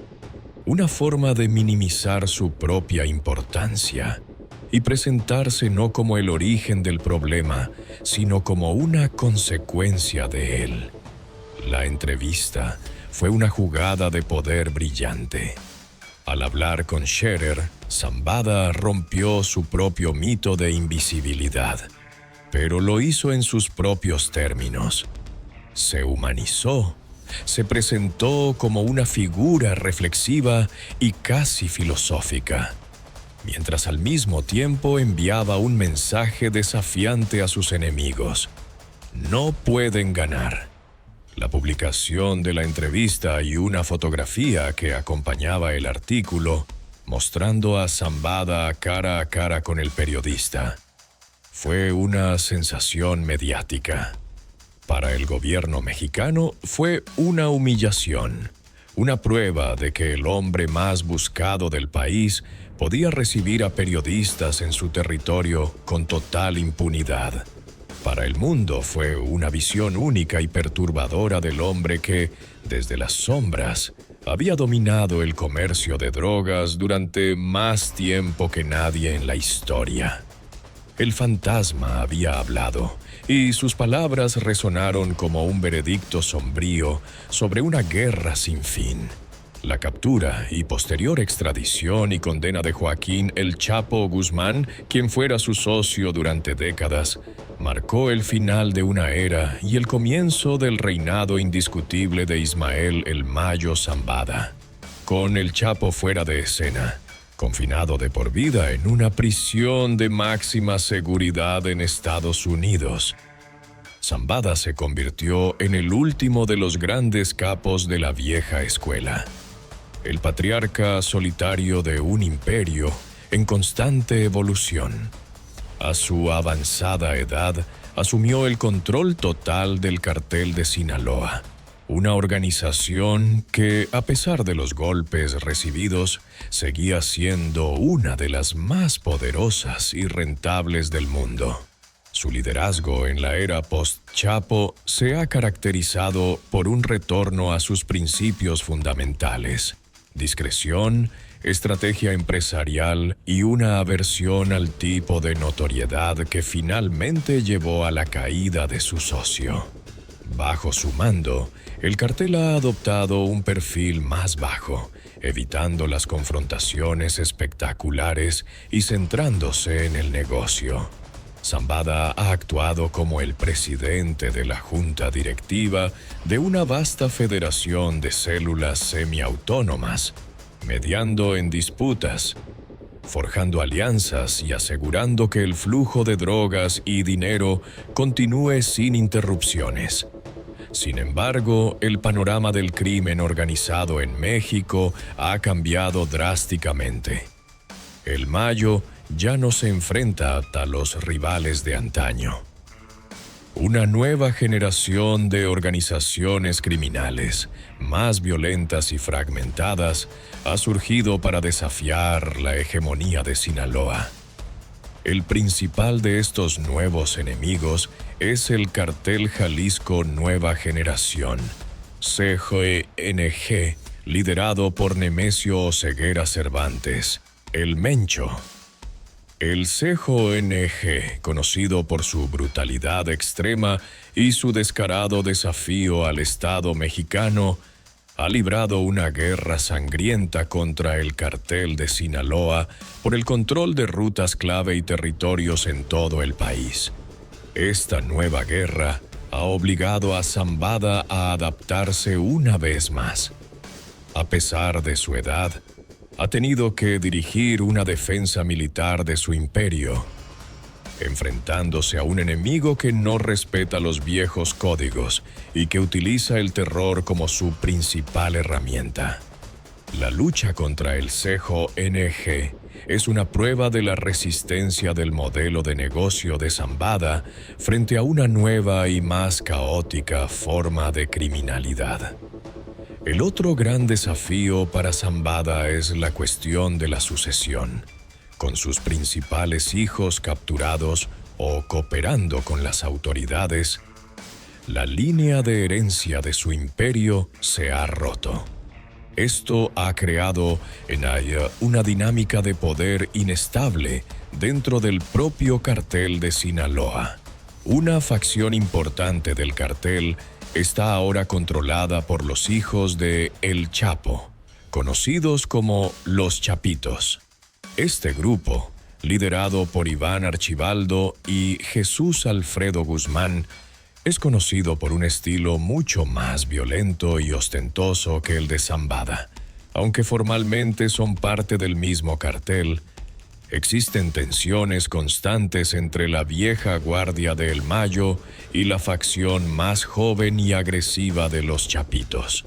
una forma de minimizar su propia importancia y presentarse no como el origen del problema, sino como una consecuencia de él. La entrevista fue una jugada de poder brillante. Al hablar con Scherer, Zambada rompió su propio mito de invisibilidad, pero lo hizo en sus propios términos. Se humanizó, se presentó como una figura reflexiva y casi filosófica, mientras al mismo tiempo enviaba un mensaje desafiante a sus enemigos. No pueden ganar. La publicación de la entrevista y una fotografía que acompañaba el artículo, mostrando a Zambada cara a cara con el periodista, fue una sensación mediática. Para el gobierno mexicano fue una humillación, una prueba de que el hombre más buscado del país podía recibir a periodistas en su territorio con total impunidad. Para el mundo fue una visión única y perturbadora del hombre que, desde las sombras, había dominado el comercio de drogas durante más tiempo que nadie en la historia. El fantasma había hablado, y sus palabras resonaron como un veredicto sombrío sobre una guerra sin fin. La captura y posterior extradición y condena de Joaquín El Chapo Guzmán, quien fuera su socio durante décadas, marcó el final de una era y el comienzo del reinado indiscutible de Ismael El Mayo Zambada. Con El Chapo fuera de escena, confinado de por vida en una prisión de máxima seguridad en Estados Unidos, Zambada se convirtió en el último de los grandes capos de la vieja escuela. El patriarca solitario de un imperio en constante evolución. A su avanzada edad, asumió el control total del cartel de Sinaloa, una organización que, a pesar de los golpes recibidos, seguía siendo una de las más poderosas y rentables del mundo. Su liderazgo en la era post-Chapo se ha caracterizado por un retorno a sus principios fundamentales: discreción, estrategia empresarial y una aversión al tipo de notoriedad que finalmente llevó a la caída de su socio. Bajo su mando, el cartel ha adoptado un perfil más bajo, evitando las confrontaciones espectaculares y centrándose en el negocio. Zambada ha actuado como el presidente de la junta directiva de una vasta federación de células semiautónomas, mediando en disputas, forjando alianzas y asegurando que el flujo de drogas y dinero continúe sin interrupciones. Sin embargo, el panorama del crimen organizado en México ha cambiado drásticamente. El Mayo ya no se enfrenta a los rivales de antaño. Una nueva generación de organizaciones criminales, más violentas y fragmentadas, ha surgido para desafiar la hegemonía de Sinaloa. El principal de estos nuevos enemigos es el Cartel Jalisco Nueva Generación, CJNG, liderado por Nemesio Oseguera Cervantes, el Mencho. El CJNG, conocido por su brutalidad extrema y su descarado desafío al Estado mexicano, ha librado una guerra sangrienta contra el cartel de Sinaloa por el control de rutas clave y territorios en todo el país. Esta nueva guerra ha obligado a Zambada a adaptarse una vez más. A pesar de su edad, ha tenido que dirigir una defensa militar de su imperio, enfrentándose a un enemigo que no respeta los viejos códigos y que utiliza el terror como su principal herramienta. La lucha contra el CJNG es una prueba de la resistencia del modelo de negocio de Zambada frente a una nueva y más caótica forma de criminalidad. El otro gran desafío para Zambada es la cuestión de la sucesión. Con sus principales hijos capturados o cooperando con las autoridades, la línea de herencia de su imperio se ha roto. Esto ha creado en Aya una dinámica de poder inestable dentro del propio cartel de Sinaloa. Una facción importante del cartel está ahora controlada por los hijos de El Chapo, conocidos como los Chapitos. Este grupo, liderado por Iván Archibaldo y Jesús Alfredo Guzmán, es conocido por un estilo mucho más violento y ostentoso que el de Zambada. Aunque formalmente son parte del mismo cartel, existen tensiones constantes entre la vieja guardia de El Mayo y la facción más joven y agresiva de los Chapitos.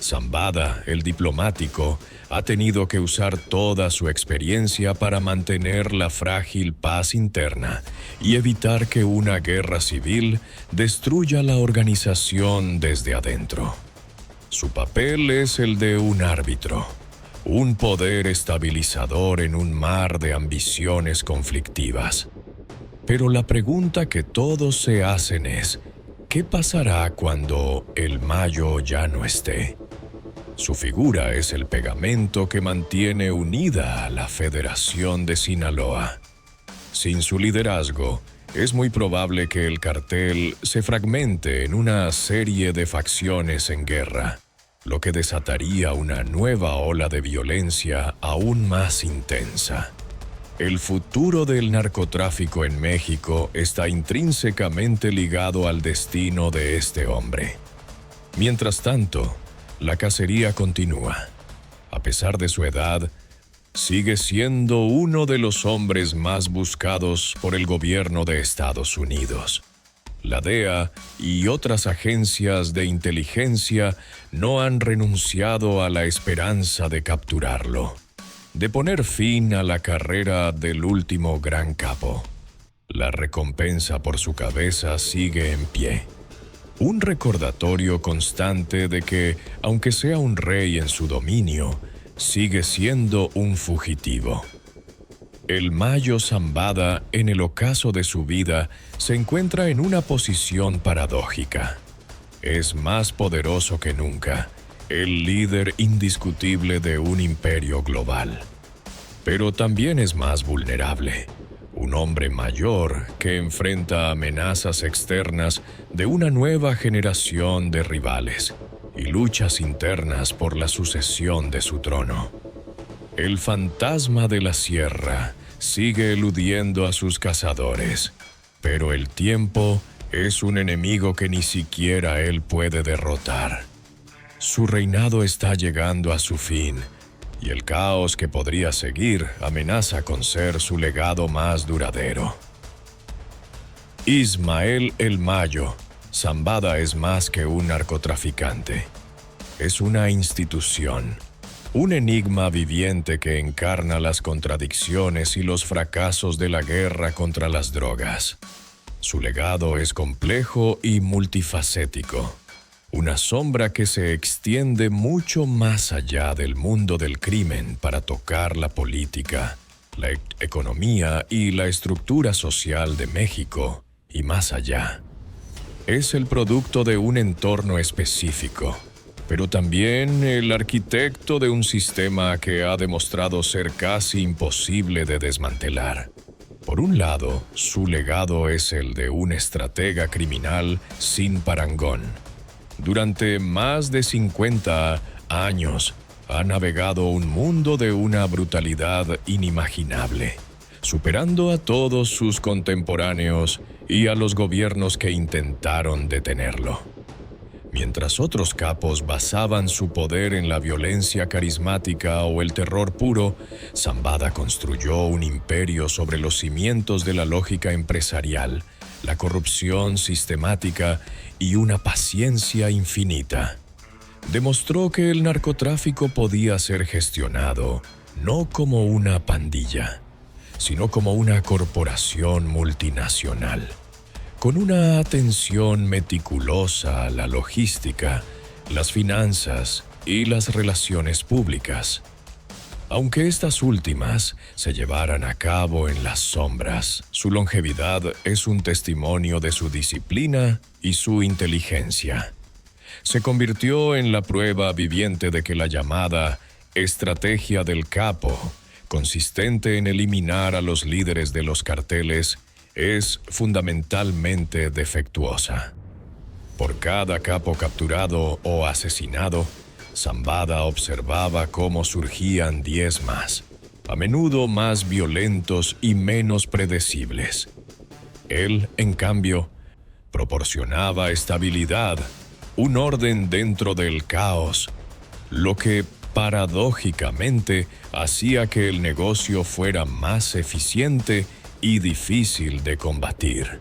Zambada, el diplomático, ha tenido que usar toda su experiencia para mantener la frágil paz interna y evitar que una guerra civil destruya la organización desde adentro. Su papel es el de un árbitro, un poder estabilizador en un mar de ambiciones conflictivas. Pero la pregunta que todos se hacen es: ¿qué pasará cuando El Mayo ya no esté? Su figura es el pegamento que mantiene unida a la Federación de Sinaloa. Sin su liderazgo, es muy probable que el cartel se fragmente en una serie de facciones en guerra, lo que desataría una nueva ola de violencia aún más intensa. El futuro del narcotráfico en México está intrínsecamente ligado al destino de este hombre. Mientras tanto, la cacería continúa. A pesar de su edad, sigue siendo uno de los hombres más buscados por el gobierno de Estados Unidos. La DEA y otras agencias de inteligencia no han renunciado a la esperanza de capturarlo, de poner fin a la carrera del último gran capo. La recompensa por su cabeza sigue en pie. Un recordatorio constante de que, aunque sea un rey en su dominio, sigue siendo un fugitivo. El Mayo Zambada, en el ocaso de su vida, se encuentra en una posición paradójica. Es más poderoso que nunca, el líder indiscutible de un imperio global. Pero también es más vulnerable, un hombre mayor que enfrenta amenazas externas de una nueva generación de rivales y luchas internas por la sucesión de su trono. El fantasma de la sierra sigue eludiendo a sus cazadores, pero el tiempo es un enemigo que ni siquiera él puede derrotar. Su reinado está llegando a su fin, y el caos que podría seguir amenaza con ser su legado más duradero. Ismael el Mayo Zambada es más que un narcotraficante. Es una institución, un enigma viviente que encarna las contradicciones y los fracasos de la guerra contra las drogas. Su legado es complejo y multifacético, una sombra que se extiende mucho más allá del mundo del crimen para tocar la política, la economía y la estructura social de México, y más allá. Es el producto de un entorno específico, pero también el arquitecto de un sistema que ha demostrado ser casi imposible de desmantelar. Por un lado, su legado es el de un estratega criminal sin parangón. Durante más de 50 años, ha navegado un mundo de una brutalidad inimaginable, superando a todos sus contemporáneos y a los gobiernos que intentaron detenerlo. Mientras otros capos basaban su poder en la violencia carismática o el terror puro, Zambada construyó un imperio sobre los cimientos de la lógica empresarial, la corrupción sistemática y una paciencia infinita. Demostró que el narcotráfico podía ser gestionado no como una pandilla, sino como una corporación multinacional, con una atención meticulosa a la logística, las finanzas y las relaciones públicas. Aunque estas últimas se llevaran a cabo en las sombras, su longevidad es un testimonio de su disciplina y su inteligencia. Se convirtió en la prueba viviente de que la llamada estrategia del capo, consistente en eliminar a los líderes de los carteles, es fundamentalmente defectuosa. Por cada capo capturado o asesinado, Zambada observaba cómo surgían 10 más, a menudo más violentos y menos predecibles. Él, en cambio, proporcionaba estabilidad, un orden dentro del caos, lo que paradójicamente hacía que el negocio fuera más eficiente y difícil de combatir.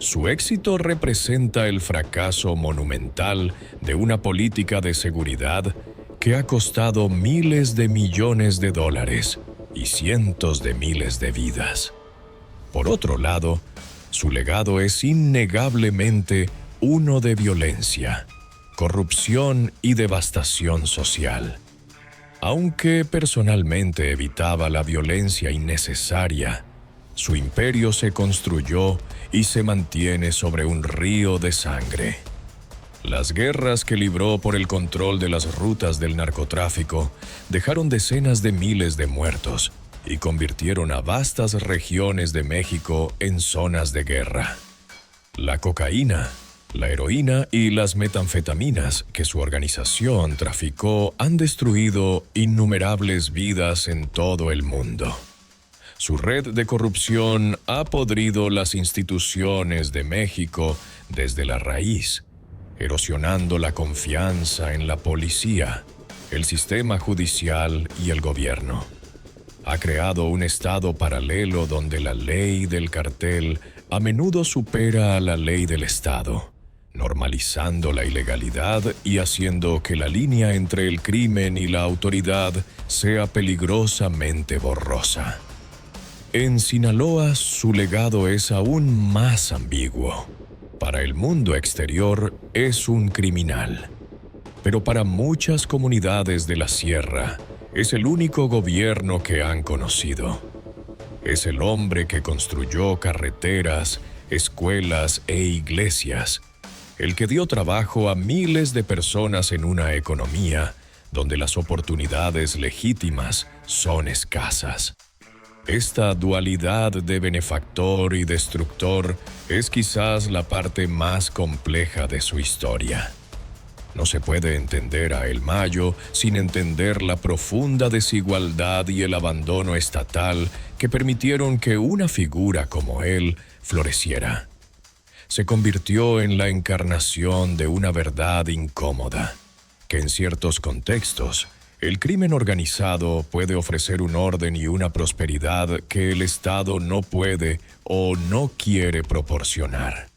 Su éxito representa el fracaso monumental de una política de seguridad que ha costado miles de millones de dólares y cientos de miles de vidas. Por otro lado, su legado es innegablemente uno de violencia, corrupción y devastación social. Aunque personalmente evitaba la violencia innecesaria, su imperio se construyó y se mantiene sobre un río de sangre. Las guerras que libró por el control de las rutas del narcotráfico dejaron decenas de miles de muertos y convirtieron a vastas regiones de México en zonas de guerra. La cocaína, la heroína y las metanfetaminas que su organización traficó han destruido innumerables vidas en todo el mundo. Su red de corrupción ha podrido las instituciones de México desde la raíz, erosionando la confianza en la policía, el sistema judicial y el gobierno. Ha creado un estado paralelo donde la ley del cartel a menudo supera a la ley del Estado, normalizando la ilegalidad y haciendo que la línea entre el crimen y la autoridad sea peligrosamente borrosa. En Sinaloa, su legado es aún más ambiguo. Para el mundo exterior es un criminal, pero para muchas comunidades de la sierra es el único gobierno que han conocido. Es el hombre que construyó carreteras, escuelas e iglesias, el que dio trabajo a miles de personas en una economía donde las oportunidades legítimas son escasas. Esta dualidad de benefactor y destructor es quizás la parte más compleja de su historia. No se puede entender a El Mayo sin entender la profunda desigualdad y el abandono estatal que permitieron que una figura como él floreciera. Se convirtió en la encarnación de una verdad incómoda, que en ciertos contextos el crimen organizado puede ofrecer un orden y una prosperidad que el Estado no puede o no quiere proporcionar.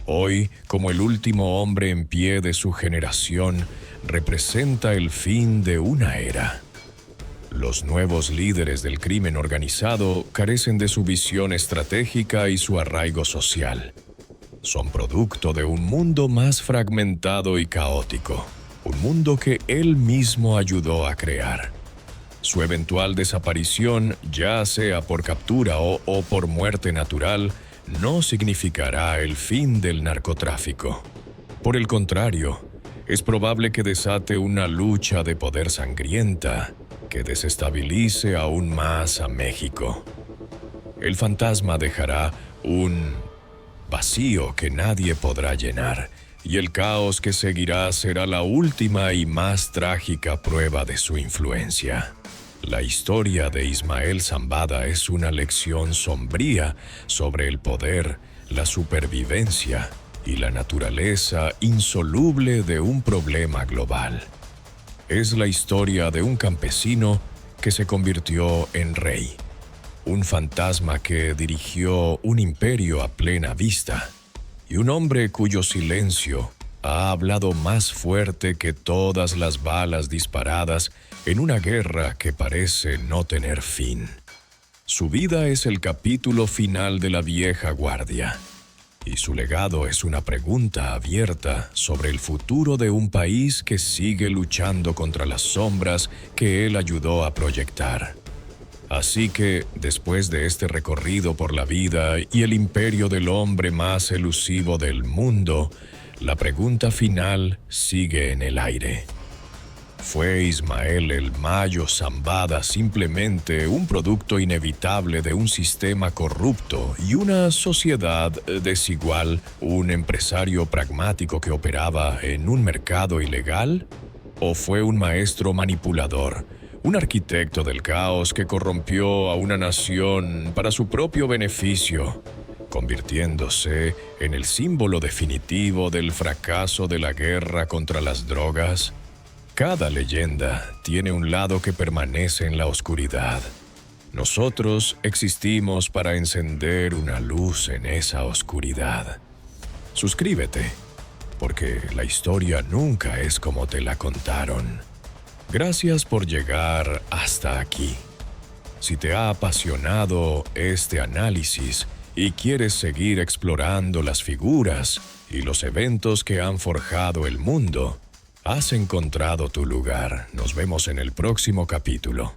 Hoy, como el último hombre en pie de su generación, representa el fin de una era. Los nuevos líderes del crimen organizado carecen de su visión estratégica y su arraigo social. Son producto de un mundo más fragmentado y caótico. Un mundo que él mismo ayudó a crear. Su eventual desaparición, ya sea por captura o por muerte natural, no significará el fin del narcotráfico. Por el contrario, es probable que desate una lucha de poder sangrienta que desestabilice aún más a México. El fantasma dejará un vacío que nadie podrá llenar, y el caos que seguirá será la última y más trágica prueba de su influencia. La historia de Ismael Zambada es una lección sombría sobre el poder, la supervivencia y la naturaleza insoluble de un problema global. Es la historia de un campesino que se convirtió en rey, un fantasma que dirigió un imperio a plena vista, y un hombre cuyo silencio ha hablado más fuerte que todas las balas disparadas en una guerra que parece no tener fin. Su vida es el capítulo final de la vieja guardia, y su legado es una pregunta abierta sobre el futuro de un país que sigue luchando contra las sombras que él ayudó a proyectar. Así que, después de este recorrido por la vida y el imperio del hombre más elusivo del mundo, la pregunta final sigue en el aire. ¿Fue Ismael El Mayo Zambada simplemente un producto inevitable de un sistema corrupto y una sociedad desigual, un empresario pragmático que operaba en un mercado ilegal? ¿O fue un maestro manipulador, un arquitecto del caos que corrompió a una nación para su propio beneficio, convirtiéndose en el símbolo definitivo del fracaso de la guerra contra las drogas? Cada leyenda tiene un lado que permanece en la oscuridad. Nosotros existimos para encender una luz en esa oscuridad. Suscríbete, porque la historia nunca es como te la contaron. Gracias por llegar hasta aquí. Si te ha apasionado este análisis y quieres seguir explorando las figuras y los eventos que han forjado el mundo, has encontrado tu lugar. Nos vemos en el próximo capítulo.